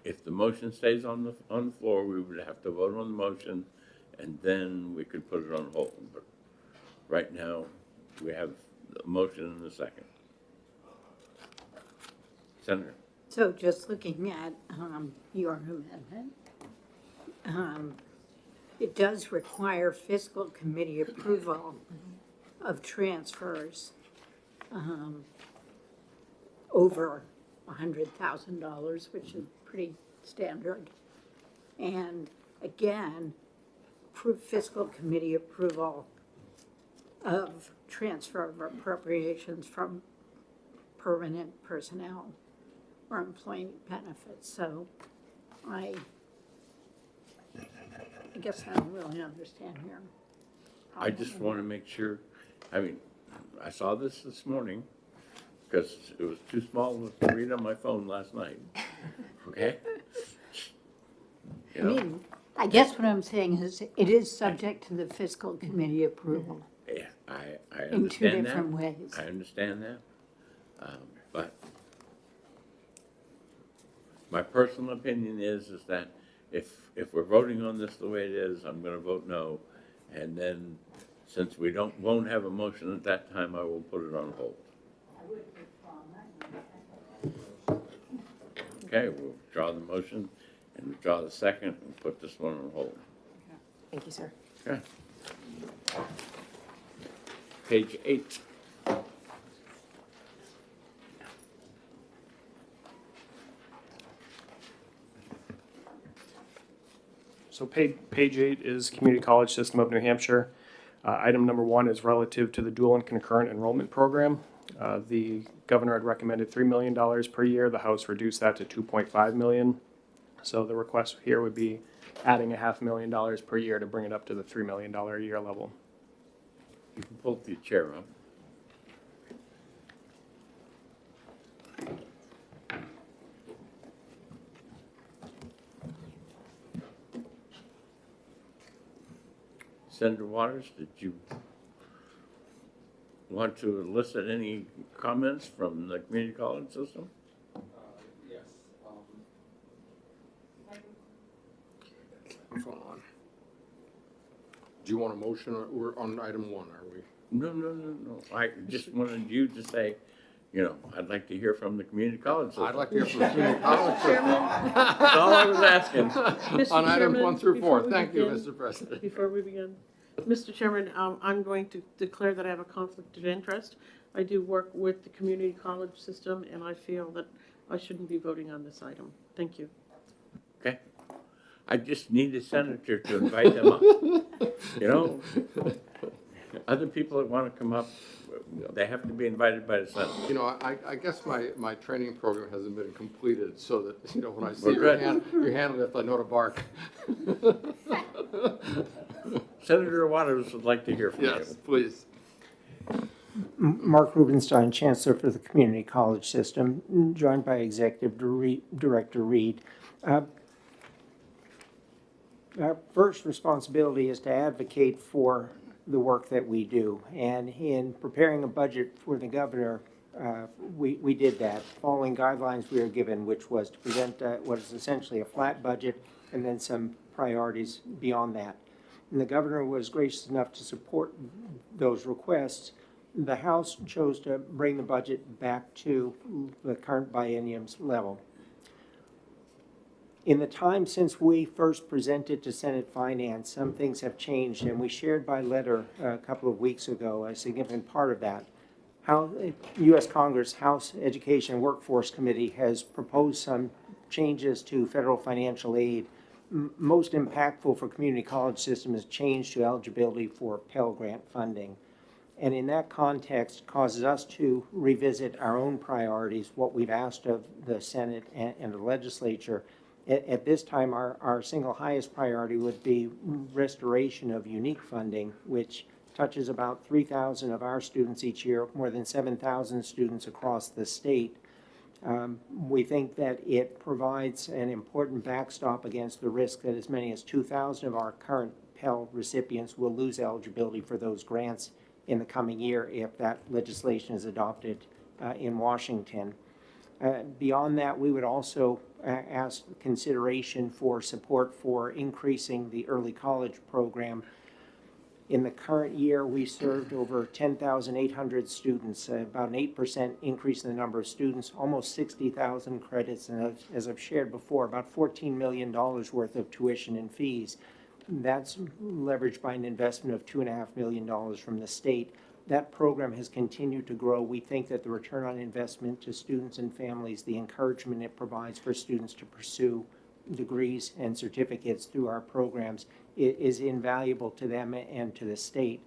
If the motion stays on the floor, we would have to vote on the motion, and then we could put it on hold. But right now, we have a motion and a second. Senator? So just looking at your amendment, it does require fiscal committee approval of transfers over $100,000, which is pretty standard. And again, fiscal committee approval of transfer of appropriations from permanent personnel or employee benefits. So I guess I don't really understand here. I just want to make sure, I saw this morning because it was too small to read on my phone last night, okay? I mean, I guess what I'm saying is it is subject to the fiscal committee approval Yeah, I in two understand that. different ways. I understand that, but my personal opinion is that if we're voting on this the way it is, I'm gonna vote no. And then, since we won't have a motion at that time, I will put it on hold. Okay, we'll withdraw the motion and withdraw the second and put this one on hold. Thank you, sir. Okay. Page 8. So page 8 is Community College System of New Hampshire. Item number 1 is relative to the dual and concurrent enrollment program. The governor had recommended $3 million per year. The House reduced that to $2.5 million. So the request here would be adding $500,000 per year to bring it up to the $3 million a year level. You can pull the chair up. Senator Waters, did you want to elicit any comments from the community college system? Yes. Hold on. Do you want a motion, or we're on item 1, are we? No. I just wanted you to say, I'd like to hear from the community college system. I'd like to hear from the community college system That's all I was asking. on items Chairman, 1 through 4. before we Thank you, begin- Mr. President. Before we begin, Mr. Chairman, I'm going to declare that I have a conflict of interest. I do work with the community college system, and I feel that I shouldn't be voting on this item. Thank you. Okay. I just need a senator to invite them up. Other people that want to come up, they have to be invited by the senator. I guess my training program hasn't been completed, so that, when I see Well, your good. hand lift, I know to bark. Senator Waters would like to hear from you. Yes, please. Mark Rubenstein, Chancellor for the Community College System, joined by Executive Director Reed. Our first responsibility is to advocate for the work that we do. And in preparing a budget for the governor, we did that, following guidelines we were given, which was to present what is essentially a flat budget and then some priorities beyond that. And the governor was gracious enough to support those requests. The House chose to bring the budget back to the current biennium's level. In the time since we first presented to Senate Finance, some things have changed, and we shared by letter a couple of weeks ago a significant part of that. U.S. Congress House Education and Workforce Committee has proposed some changes to federal financial aid most impactful for community college system is change to eligibility for Pell Grant funding. And in that context, causes us to revisit our own priorities, what we've asked of the Senate and the legislature. At this time, our single highest priority would be restoration of unique funding, which touches about 3,000 of our students each year, more than 7,000 students across the state. We think that it provides an important backstop against the risk that as many as 2,000 of our current Pell recipients will lose eligibility for those grants in the coming year if that legislation is adopted in Washington. Beyond that, we would also ask consideration for support for increasing the early college program. In the current year, we served over 10,800 students, about an 8% increase in the number of students, almost 60,000 credits, and as I've shared before, about $14 million worth of tuition and fees. That's leveraged by an investment of $2.5 million from the state. That program has continued to grow. We think that the return on investment to students and families, the encouragement it provides for students to pursue degrees and certificates through our programs is invaluable to them and to the state.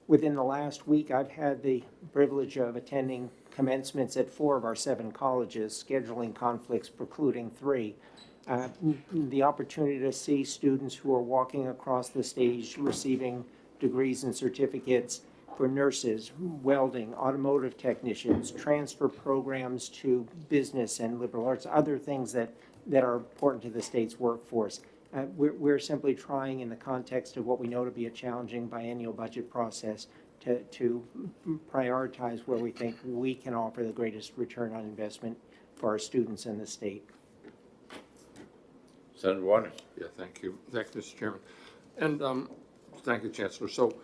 Within the last week, I've had the privilege of attending commencements at 4 of our 7 colleges, scheduling conflicts precluding 3. The opportunity to see students who are walking across the stage receiving degrees and certificates for nurses, welding, automotive technicians, transfer programs to business and liberal arts, other things that are important to the state's workforce. We're simply trying, in the context of what we know to be a challenging biennial budget process, to prioritize where we think we can offer the greatest return on investment for our students in the state. Senator Waters. Yeah, thank you. Thank you, Mr. Chairman. And thank you, Chancellor. So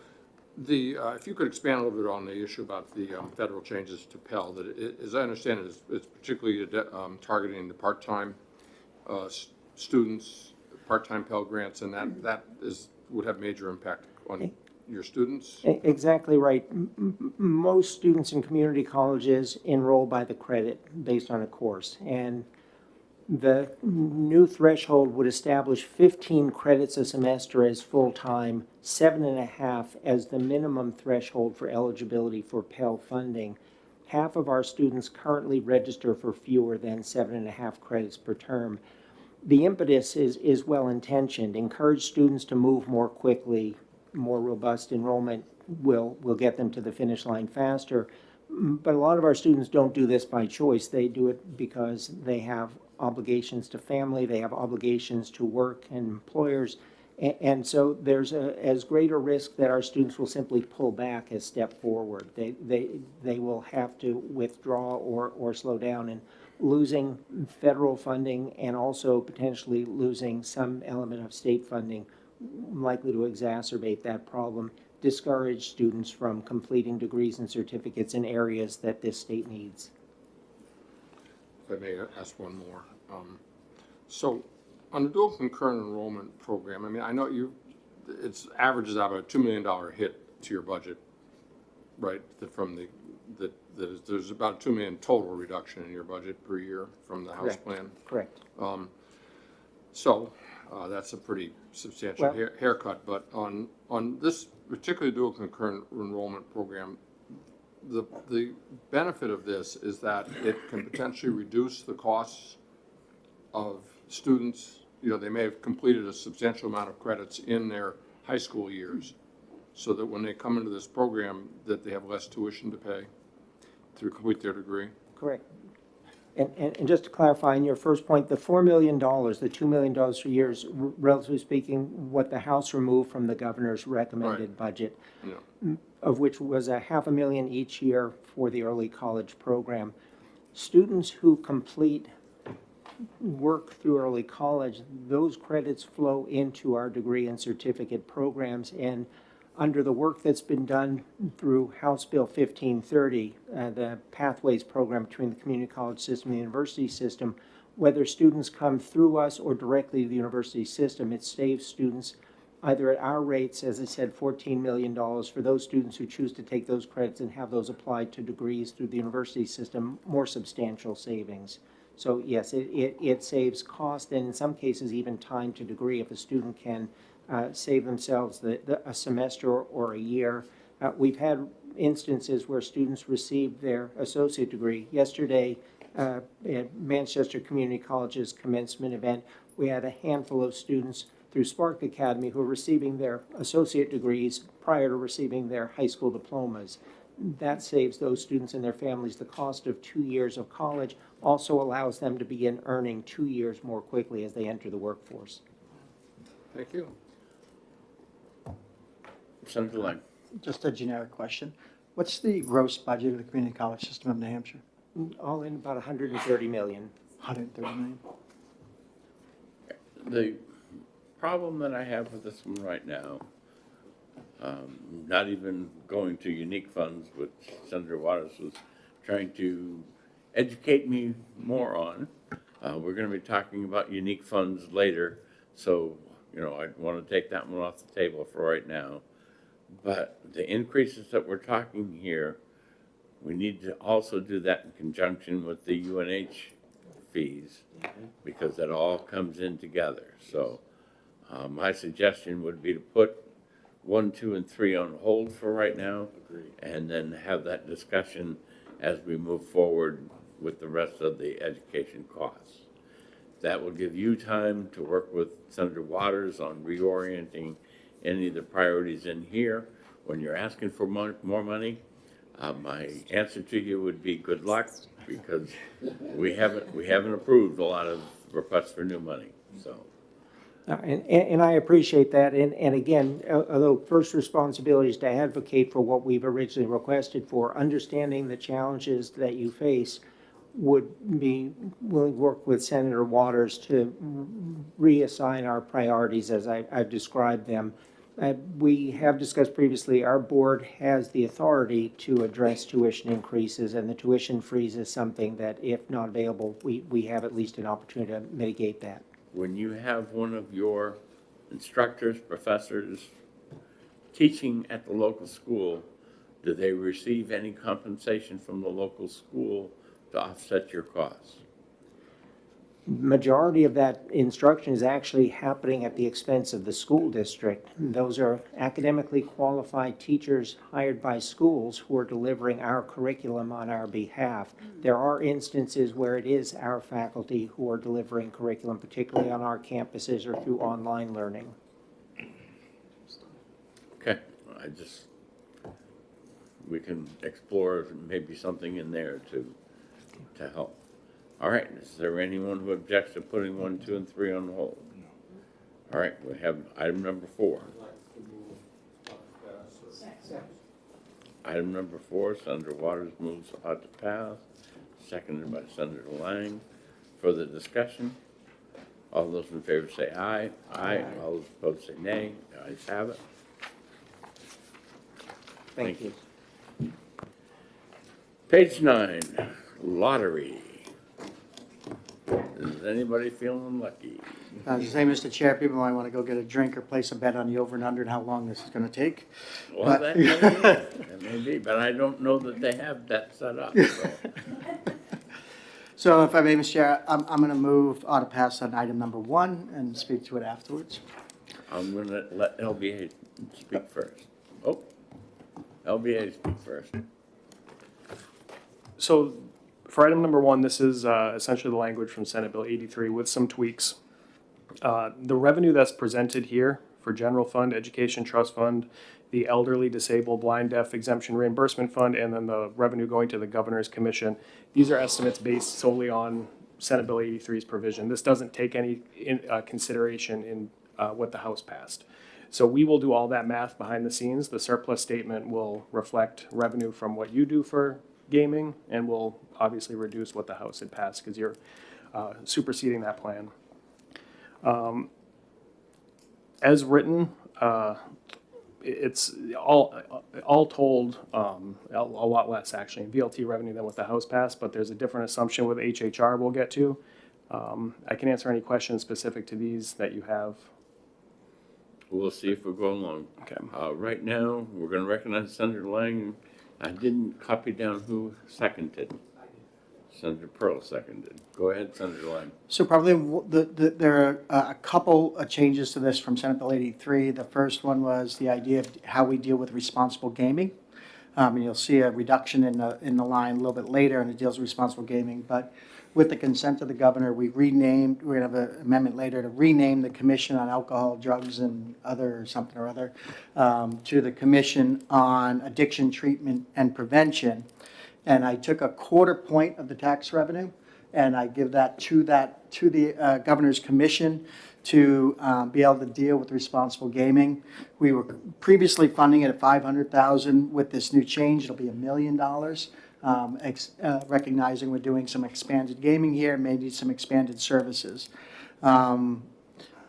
if you could expand a little bit on the issue about the federal changes to Pell, that as I understand it, it's particularly targeting the part-time students, part-time Pell Grants, and that would have major impact on your students? Exactly right. Most students in community colleges enroll by the credit based on a course, and the new threshold would establish 15 credits a semester as full-time, 7.5 as the minimum threshold for eligibility for Pell funding. Half of our students currently register for fewer than 7.5 credits per term. The impetus is well-intentioned. Encourage students to move more quickly. More robust enrollment will get them to the finish line faster. But a lot of our students don't do this by choice. They do it because they have obligations to family, they have obligations to work and employers. And so there's as great a risk that our students will simply pull back as step forward. They will have to withdraw or slow down, and losing federal funding and also potentially losing some element of state funding likely to exacerbate that problem, discourage students from completing degrees and certificates in areas that this state needs. If I may ask one more. So on the dual concurrent enrollment program, I mean, I know it averages out about a $2 million hit to your budget, right? There's about a $2 million total reduction in your budget per year from the House plan. Correct. So that's a pretty substantial haircut. But on this particular dual concurrent enrollment program, the benefit of this is that it can potentially reduce the costs of students. You know, they may have completed a substantial amount of credits in their high school years, so that when they come into this program, that they have less tuition to pay to complete their degree. Correct. And just to clarify, in your first point, the $4 million, the $2 million for years, relatively speaking, what the House removed from the governor's recommended budget, of which was $500,000 each year for the early college program. Students who complete work through early college, those credits flow into our degree and certificate programs, and under the work that's been done through House Bill 1530, the Pathways program between the community college system and the university system, whether students come through us or directly to the university system, it saves students either at our rates, as I said, $14 million for those students who choose to take those credits and have those applied to degrees through the university system, more substantial savings. So yes, it saves cost and in some cases even time to degree if a student can save themselves a semester or a year. We've had instances where students received their associate degree. Yesterday, at Manchester Community College's commencement event, we had a handful of students through Spark Academy who are receiving their associate degrees prior to receiving their high school diplomas. That saves those students and their families the cost of 2 years of college, also allows them to begin earning 2 years more quickly as they enter the workforce. Thank you. Senator Lang. Just a generic question. What's the gross budget of the community college system of New Hampshire? All in about 130 million. 130 million. The problem that I have with this one right now, not even going to unique funds, which Senator Waters was trying to educate me more on. We're going to be talking about unique funds later, so I want to take that one off the table for right now. But the increases that we're talking here, we need to also do that in conjunction with the UNH fees, because that all comes in together. So my suggestion would be to put 1, 2, and 3 on hold for right now. Agreed. And then have that discussion as we move forward with the rest of the education costs. That will give you time to work with Senator Waters on reorienting any of the priorities in here. When you're asking for more money, my answer to you would be good luck, because we haven't approved a lot of requests for new money, so. And I appreciate that. And again, although first responsibility is to advocate for what we've originally requested for, understanding the challenges that you face, would be willing to work with Senator Waters to reassign our priorities as I've described them. We have discussed previously, our board has the authority to address tuition increases, and the tuition freeze is something that, if not available, we have at least an opportunity to mitigate that. When you have one of your instructors, professors teaching at the local school, do they receive any compensation from the local school to offset your costs? Majority of that instruction is actually happening at the expense of the school district. Those are academically qualified teachers hired by schools who are delivering our curriculum on our behalf. There are instances where it is our faculty who are delivering curriculum, particularly on our campuses or through online learning. Okay, we can explore maybe something in there to help. All right, is there anyone who objects to putting 1, 2, and 3 on hold? All right, we have item number 4. Item number 4, Senator Waters moves ought to pass, seconded by Senator Lang. Further discussion? All those in favor say aye. Aye. All those opposed say nay. The ayes have it. Thank you. Page 9, lottery. Is anybody feeling lucky? As you say, Mr. Chair, people might want to go get a drink or place a bet on the over and under and how long this is going to take. Well, that may be, but I don't know that they have that set up. So. So if I may, Mr. Chair, I'm going to move ought to pass on item number 1 and speak to it afterwards. I'm going to let LBA speak first. Oh, LBA speak first. So for item number 1, this is essentially the language from Senate Bill 83 with some tweaks. The revenue that's presented here for general fund, education trust fund, the elderly, disabled, blind, deaf exemption reimbursement fund, and then the revenue going to the governor's commission, these are estimates based solely on Senate Bill 83's provision. This doesn't take any consideration in what the House passed. So we will do all that math behind the scenes. The surplus statement will reflect revenue from what you do for gaming, and will obviously reduce what the House had passed, because you're superseding that plan. As written, it's all told a lot less actually in VLT revenue than what the House passed, but there's a different assumption with HHR we'll get to. I can answer any questions specific to these that you have. We'll see if we go along. Okay. Right now, we're going to recognize Senator Lang. I didn't copy down who seconded. Senator Pearl seconded. Go ahead, Senator Lynn. So probably there are a couple of changes to this from Senate Bill 83. The first one was the idea of how we deal with responsible gaming. And you'll see a reduction in the line a little bit later, and it deals with responsible gaming. But with the consent of the governor, we're going to have an amendment later to rename the Commission on Alcohol, Drugs, and something or other, to the Commission on Addiction Treatment and Prevention. And I took a 1/4 point of the tax revenue, and I give that to the governor's commission to be able to deal with responsible gaming. We were previously funding it at $500,000. With this new change, it'll be $1 million. Recognizing we're doing some expanded gaming here, may need some expanded services. Other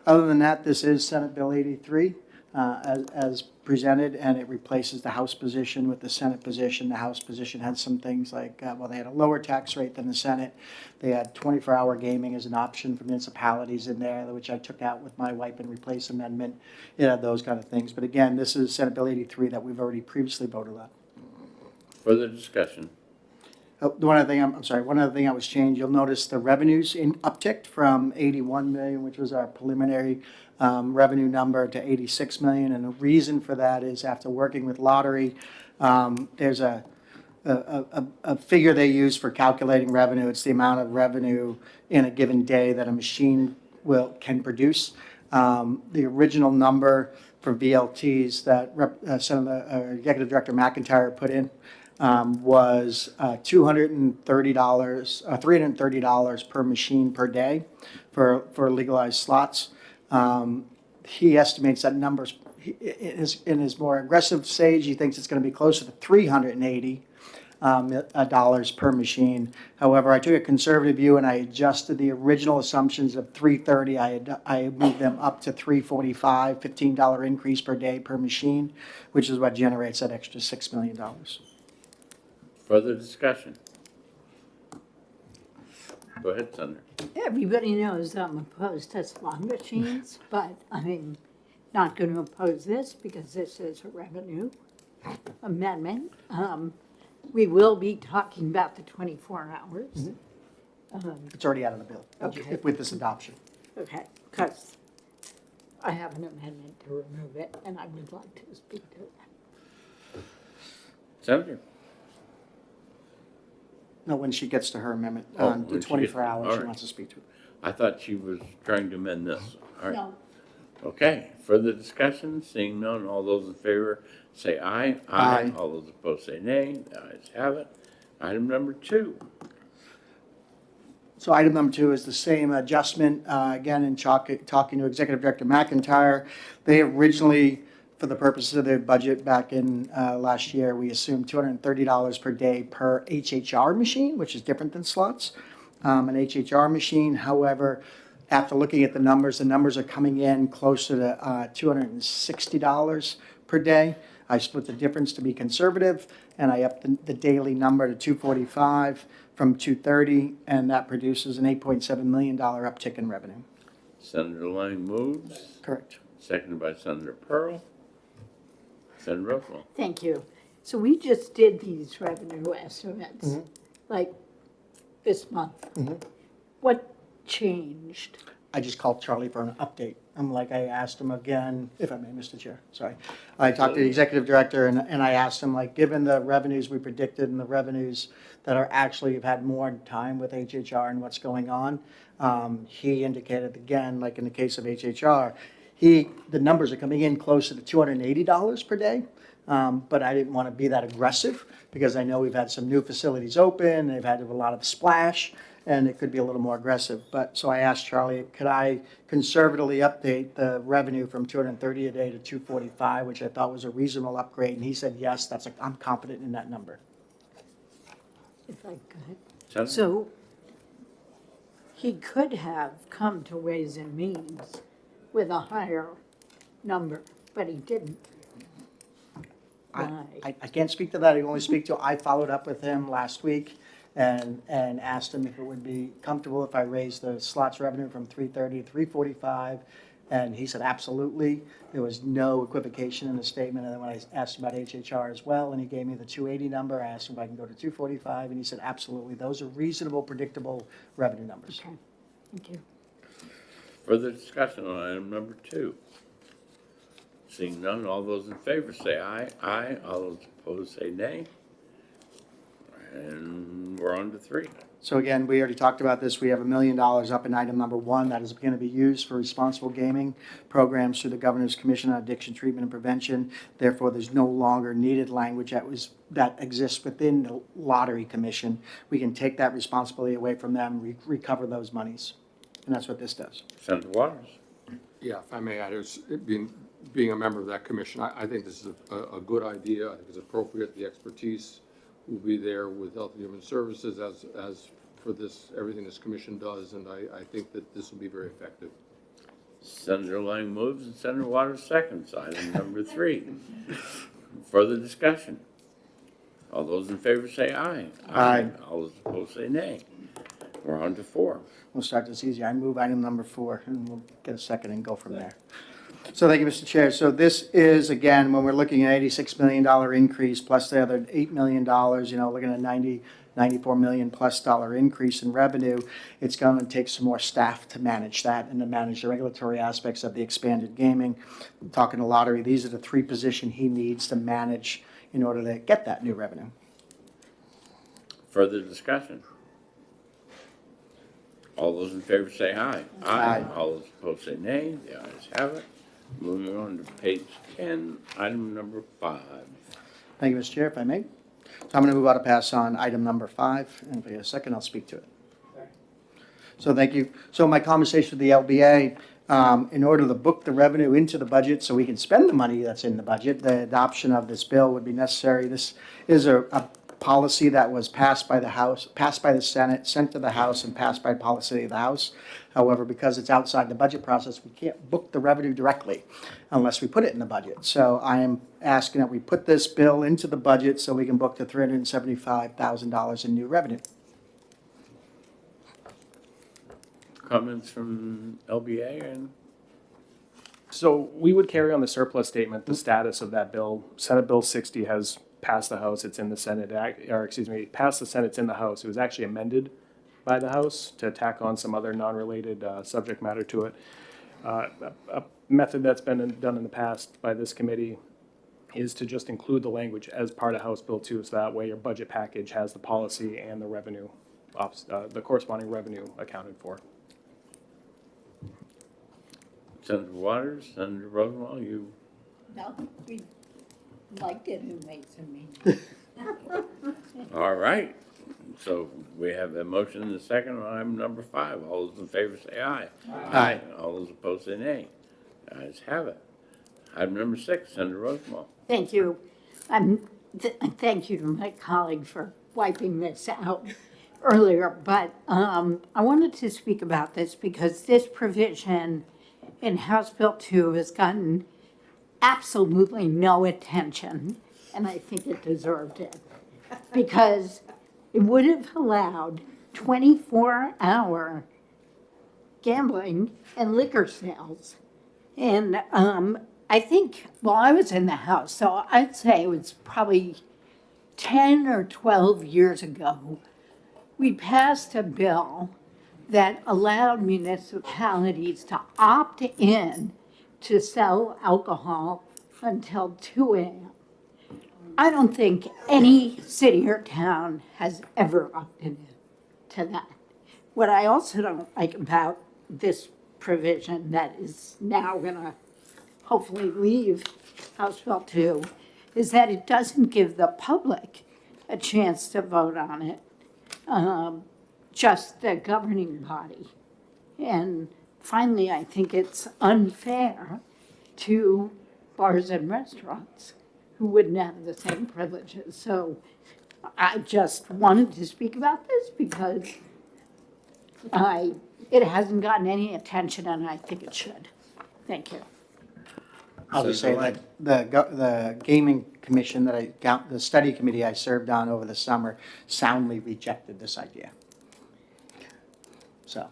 than that, this is Senate Bill 83 as presented, and it replaces the House position with the Senate position. The House position had some things like, they had a lower tax rate than the Senate. They had 24-hour gaming as an option for municipalities in there, which I took out with my wipe and replace amendment. It had those kind of things. But again, this is Senate Bill 83 that we've already previously voted on. Further discussion? One other thing that was changed, you'll notice the revenues upticked from 81 million, which was our preliminary revenue number, to 86 million. And the reason for that is after working with lottery, there's a figure they use for calculating revenue. It's the amount of revenue in a given day that a machine can produce. The original number for VLTs that Executive Director McIntyre put in was $330 per machine per day for legalized slots. He estimates that numbers, in his more aggressive stage, he thinks it's going to be closer to $380 per machine. However, I took a conservative view and I adjusted the original assumptions of $330. I moved them up to $345, $15 increase per day per machine, which is what generates that extra $6 million. Further discussion? Go ahead, Senator. Everybody knows I'm opposed to slot machines, but not going to oppose this because this is a revenue amendment. We will be talking about the 24 hours. It's already out of the bill Okay. with this adoption. Okay, because I have an amendment to remove it, and I would like to speak to it. Senator? No, when she gets to her amendment Oh, on the when she 24 gets- hours, all she right. wants to speak to it. I thought she was trying to amend this. All right. No. Okay, further discussion? Seeing none, all those in favor say aye. Aye. All those opposed say nay. The ayes have it. Item number 2. So item number 2 is the same adjustment. Again, in talking to Executive Director McIntyre, they originally, for the purposes of their budget back in last year, we assumed $230 per day per HHR machine, which is different than slots. An HHR machine, however, after looking at the numbers are coming in closer to $260 per day. I split the difference to be conservative, and I upped the daily number to $245 from $230, and that produces an $8.7 million uptick in revenue. Senator Lang moves. Correct. Seconded by Senator Pearl. Senator Rosenwald. Thank you. So we just did these revenue estimates, like this month. What changed? I just called Charlie for an update. I asked him again, if I may, Mr. Chair, sorry. I talked to the executive director and I asked him, given the revenues we predicted and the revenues that are actually have had more time with HHR and what's going on, he indicated again, like in the case of HHR, the numbers are coming in closer to $280 per day. But I didn't want to be that aggressive because I know we've had some new facilities open, they've had a lot of splash, and it could be a little more aggressive. So I asked Charlie, could I conservatively update the revenue from $230 a day to $245, which I thought was a reasonable upgrade, and he said, yes, I'm confident in that number. If I could. Senator? So he could have come to Ways and Means with a higher number, but he didn't. Why? I can't speak to that, I can only speak to, I followed up with him last week and asked him if it would be comfortable if I raised the slots revenue from $330 to $345, And he said, absolutely. There was no equivocation in the statement. And then when I asked him about HHR as well, and he gave me the 280 number, I asked him if I can go to 245, and he said, absolutely. Those are reasonable, predictable revenue numbers. Okay, thank you. Further discussion on item number 2? Seeing none, all those in favor say aye. Aye. All those opposed say nay. And we're on to 3. So again, we already talked about this. We have $1 million up in item number 1 that is going to be used for responsible gaming programs through the Governor's Commission on Addiction Treatment and Prevention. Therefore, there's no longer needed language that exists within the Lottery Commission. We can take that responsibility away from them, recover those monies. And that's what this does. Senator Waters. Yeah, if I may add, being a member of that commission, I think this is a good idea. I think it's appropriate. The expertise will be there with Health and Human Services as for this, everything this commission does, and I think that this will be very effective. Senator Lang moves and Senator Waters seconds. Item number 3. Further discussion. All those in favor say aye. Aye. All those opposed say nay. We're on to 4. We'll start this easy. I move item number 4, and we'll get a second and go from there. So thank you, Mr. Chair. So this is, again, when we're looking at $86 million increase plus the other $8 million, looking at $94 million plus increase in revenue, it's going to take some more staff to manage that and to manage the regulatory aspects of the expanded gaming. I'm talking to Lottery, these are the 3 positions he needs to manage in order to get that new revenue. Further discussion. All those in favor say aye. Aye. All those opposed say nay. The ayes have it. Moving on to page 10, item number 5. Thank you, Mr. Chair, if I may. So I'm going to move on to pass on item number 5, and if I get a second, I'll speak to it. So thank you. So my conversation with the LBA, in order to book the revenue into the budget so we can spend the money that's in the budget, the adoption of this bill would be necessary. This is a policy that was passed by the House, passed by the Senate, sent to the House, and passed by policy of the House. However, because it's outside the budget process, we can't book the revenue directly unless we put it in the budget. So I am asking that we put this bill into the budget so we can book the $375,000 in new revenue. Comments from LBA and So we would carry on the surplus statement the status of that bill. Senate Bill 60 has passed the House, it's in the Senate, passed the Senate, it's in the House. It was actually amended by the House to tack on some other non-related subject matter to it. A method that's been done in the past by this committee is to just include the language as part of House Bill 2, so that way your budget package has the policy and the revenue, the corresponding revenue accounted for. Senator Waters, Senator Rosenwald, you. No, we liked it in Ways and Means. All right. So we have a motion and a second on item number 5. All those in favor say aye. Aye. All those opposed say nay. Ayes have it. Item number 6, Senator Rosenwald. Thank you. Thank you to my colleague for wiping this out earlier, but I wanted to speak about this because this provision in House Bill 2 has gotten absolutely no attention, and I think it deserved it, because it would have allowed 24-hour gambling and liquor sales. And I think, well, I was in the House, so I'd say it was probably 10 or 12 years ago, we passed a bill that allowed municipalities to opt in to sell alcohol until 2 a.m. I don't think any city or town has ever opted in to that. What I also don't like about this provision that is now going to hopefully leave House Bill 2 is that it doesn't give the public a chance to vote on it, just the governing body. And finally, I think it's unfair to bars and restaurants who wouldn't have the same privileges. So I just wanted to speak about this because it hasn't gotten any attention, and I think it should. Thank you. I'll just say that the gaming commission the study committee I served on over the summer soundly rejected this idea. So.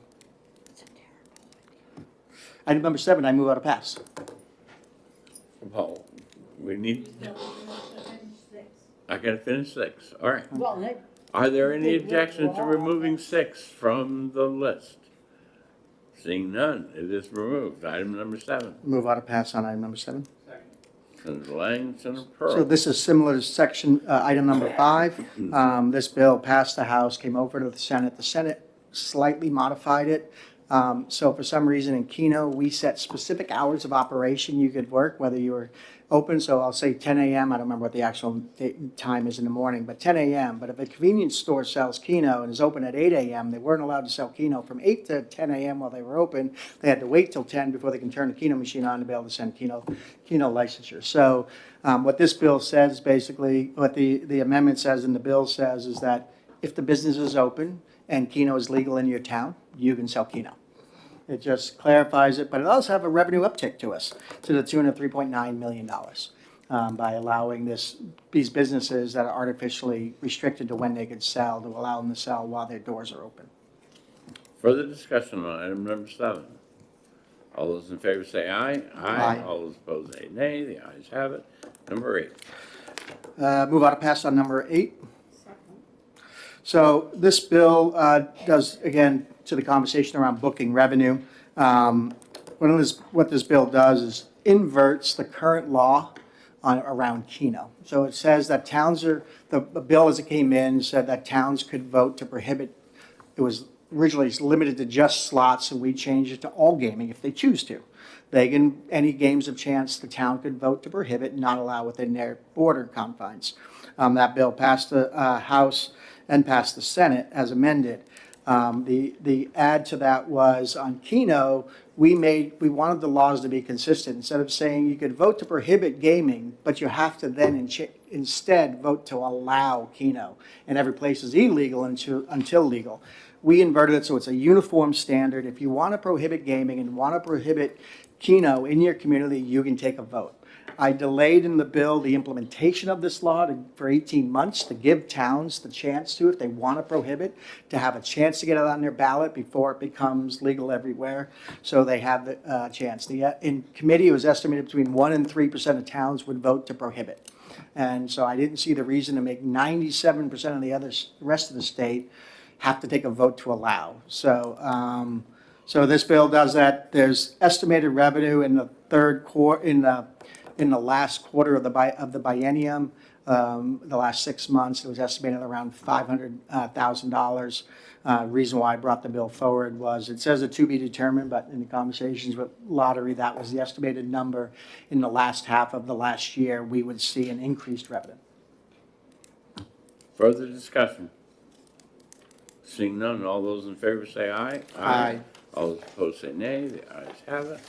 Item number 7, I move out of pass. Well, we need, I gotta finish 6, all right. Well, Are there any objections to removing 6 from the list? Seeing none, it is removed. Item number 7. Move out of pass on item number 7. Senator Lang, Senator So Pearl. this is similar to section, item number 5. This bill passed the House, came over to the Senate. The Senate slightly modified it. So for some reason in Keno, we set specific hours of operation you could work, whether you were open, so I'll say 10 a.m., I don't remember what the actual time is in the morning, but 10 a.m. But if a convenience store sells Keno and is open at 8 a.m., they weren't allowed to sell Keno from 8 to 10 a.m. while they were open. They had to wait till 10 before they can turn the Keno machine on to be able to send Keno licensure. So what this bill says, basically, what the amendment says and the bill says is that if the business is open and Keno is legal in your town, you can sell Keno. It just clarifies it, but it also have a revenue uptick to us to the tune of $3.9 million by allowing these businesses that are artificially restricted to when they could sell, to allow them to sell while their doors are open. Further discussion on item number 7. All those in favor say aye. Aye. All those opposed say nay. The ayes have it. Number 8. Move out of pass on number 8. So this bill does, again, to the conversation around booking revenue. What this bill does is inverts the current law around Keno. So it says that towns are, the bill as it came in said that towns could vote to prohibit, it was originally limited to just slots, and we changed it to all gaming if they choose to. They can, any games of chance the town could vote to prohibit and not allow within their border confines. That bill passed the House and passed the Senate as amended. The add to that was on Keno, we wanted the laws to be consistent. Instead of saying you could vote to prohibit gaming, but you have to then instead vote to allow Keno. And every place is illegal until legal. We inverted it so it's a uniform standard. If you want to prohibit gaming and want to prohibit Keno in your community, you can take a vote. I delayed in the bill the implementation of this law for 18 months to give towns the chance to, if they want to prohibit, to have a chance to get it on their ballot before it becomes legal everywhere. So they have the chance. In committee, it was estimated between 1% and 3% of towns would vote to prohibit. And so I didn't see the reason to make 97% of the rest of the state have to take a vote to allow. So, so this bill does that. There's estimated revenue in the third quarter, in the last quarter of the biennium, the last 6 months, it was estimated around $500,000. Reason why I brought the bill forward was it says it to be determined, but in the conversations with Lottery, that was the estimated number. In the last half of the last year, we would see an increased revenue. Further discussion? Seeing none, all those in favor say aye. Aye. All those opposed say nay. The ayes have it.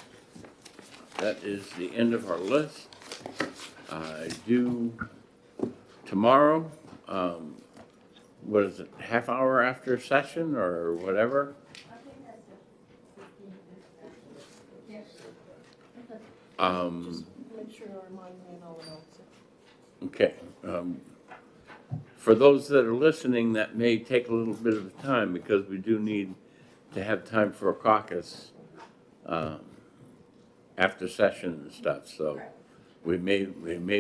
That is the end of our list. Tomorrow, what is it, half hour after session or whatever? Make sure to remind me and I'll announce it. Okay. For those that are listening, that may take a little bit of time because we do need to have time for a caucus after session and stuff, so we may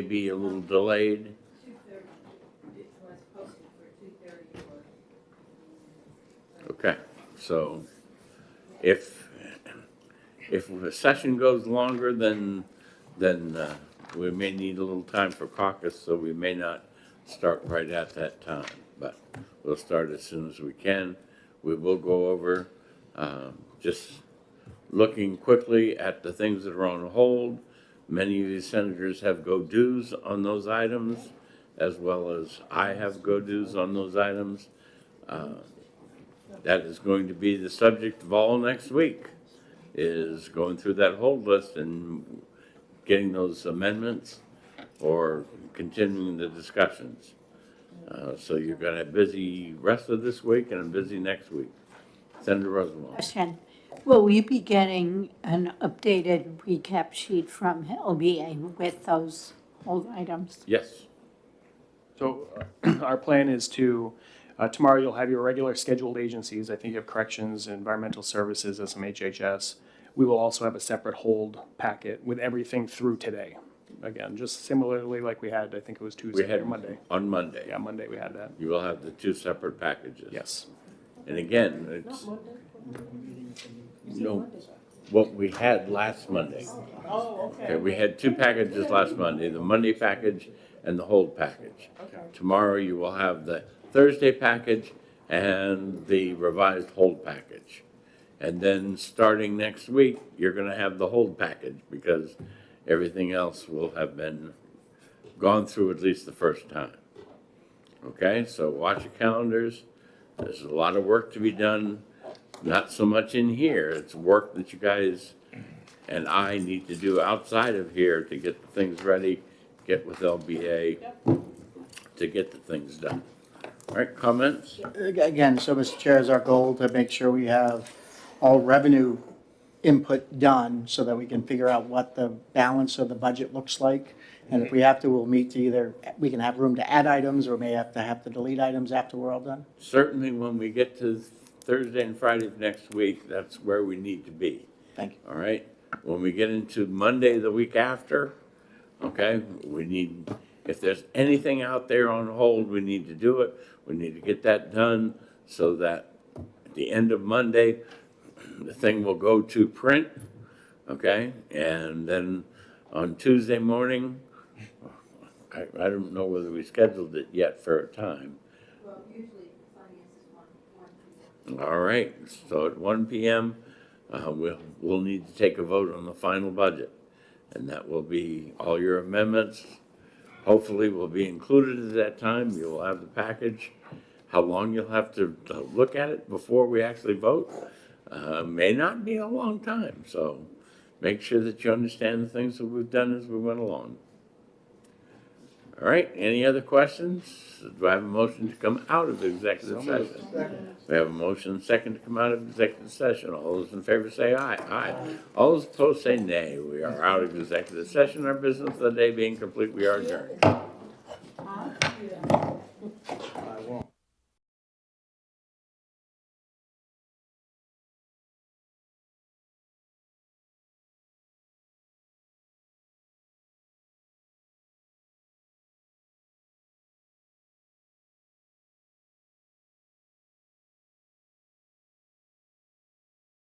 be a little delayed. 2:30, it was posted for 2:30 or. Okay, so if the session goes longer, then we may need a little time for caucus, so we may not start right at that time, but we'll start as soon as we can. We will go over just looking quickly at the things that are on hold. Many of these senators have go-dos on those items, as well as I have go-dos on those items. That is going to be the subject of all next week, is going through that hold list and getting those amendments or continuing the discussions. So you're going to have a busy rest of this week and a busy next week. Senator Rosenwald. Question. Will we be getting an updated recap sheet from LBA with those old items? Yes. So our plan is to, tomorrow you'll have your regular scheduled agencies. I think you have corrections, environmental services, SMHHS. We will also have a separate hold packet with everything through today. Again, just similarly like we had, I think it was We Tuesday had or Monday. on Monday. Yeah, Monday we had that. You will have the two separate packages. Yes. And again, it's, no, what we had last Monday. Okay, we had two packages last Monday, the Monday package and the hold package. Tomorrow you will have the Thursday package and the revised hold package. And then starting next week, you're gonna have the hold package because everything else will have been gone through at least the first time. Okay, so watch your calendars. There's a lot of work to be done, not so much in here. It's work that you guys and I need to do outside of here to get the things ready, get with LBA to get the things done. All right, comments? Again, so Mr. Chair, is our goal to make sure we have all revenue input done so that we can figure out what the balance of the budget looks like. And if we have to, we'll meet to either, we can have room to add items or may have to delete items after we're all done. Certainly when we get to Thursday and Friday of next week, that's where we need to be. Thank you. All right? When we get into Monday the week after, okay, we need, if there's anything out there on hold, we need to do it. We need to get that done so that at the end of Monday, the thing will go to print, okay? And then on Tuesday morning, I don't know whether we scheduled it yet for a time. Well, usually finance is 1 p.m. All right, so at 1 p.m., we'll need to take a vote on the final budget. And that will be all your amendments. Hopefully will be included at that time. You'll have the package. How long you'll have to look at it before we actually vote may not be a long time. So make sure that you understand the things that we've done as we went along. All right, any other questions? Do I have a motion to come out of the executive session? We have a motion second to come out of executive session. All those in favor say aye. Aye. All those opposed say nay. We are out of executive session. Our business of the day being complete, we are adjourned.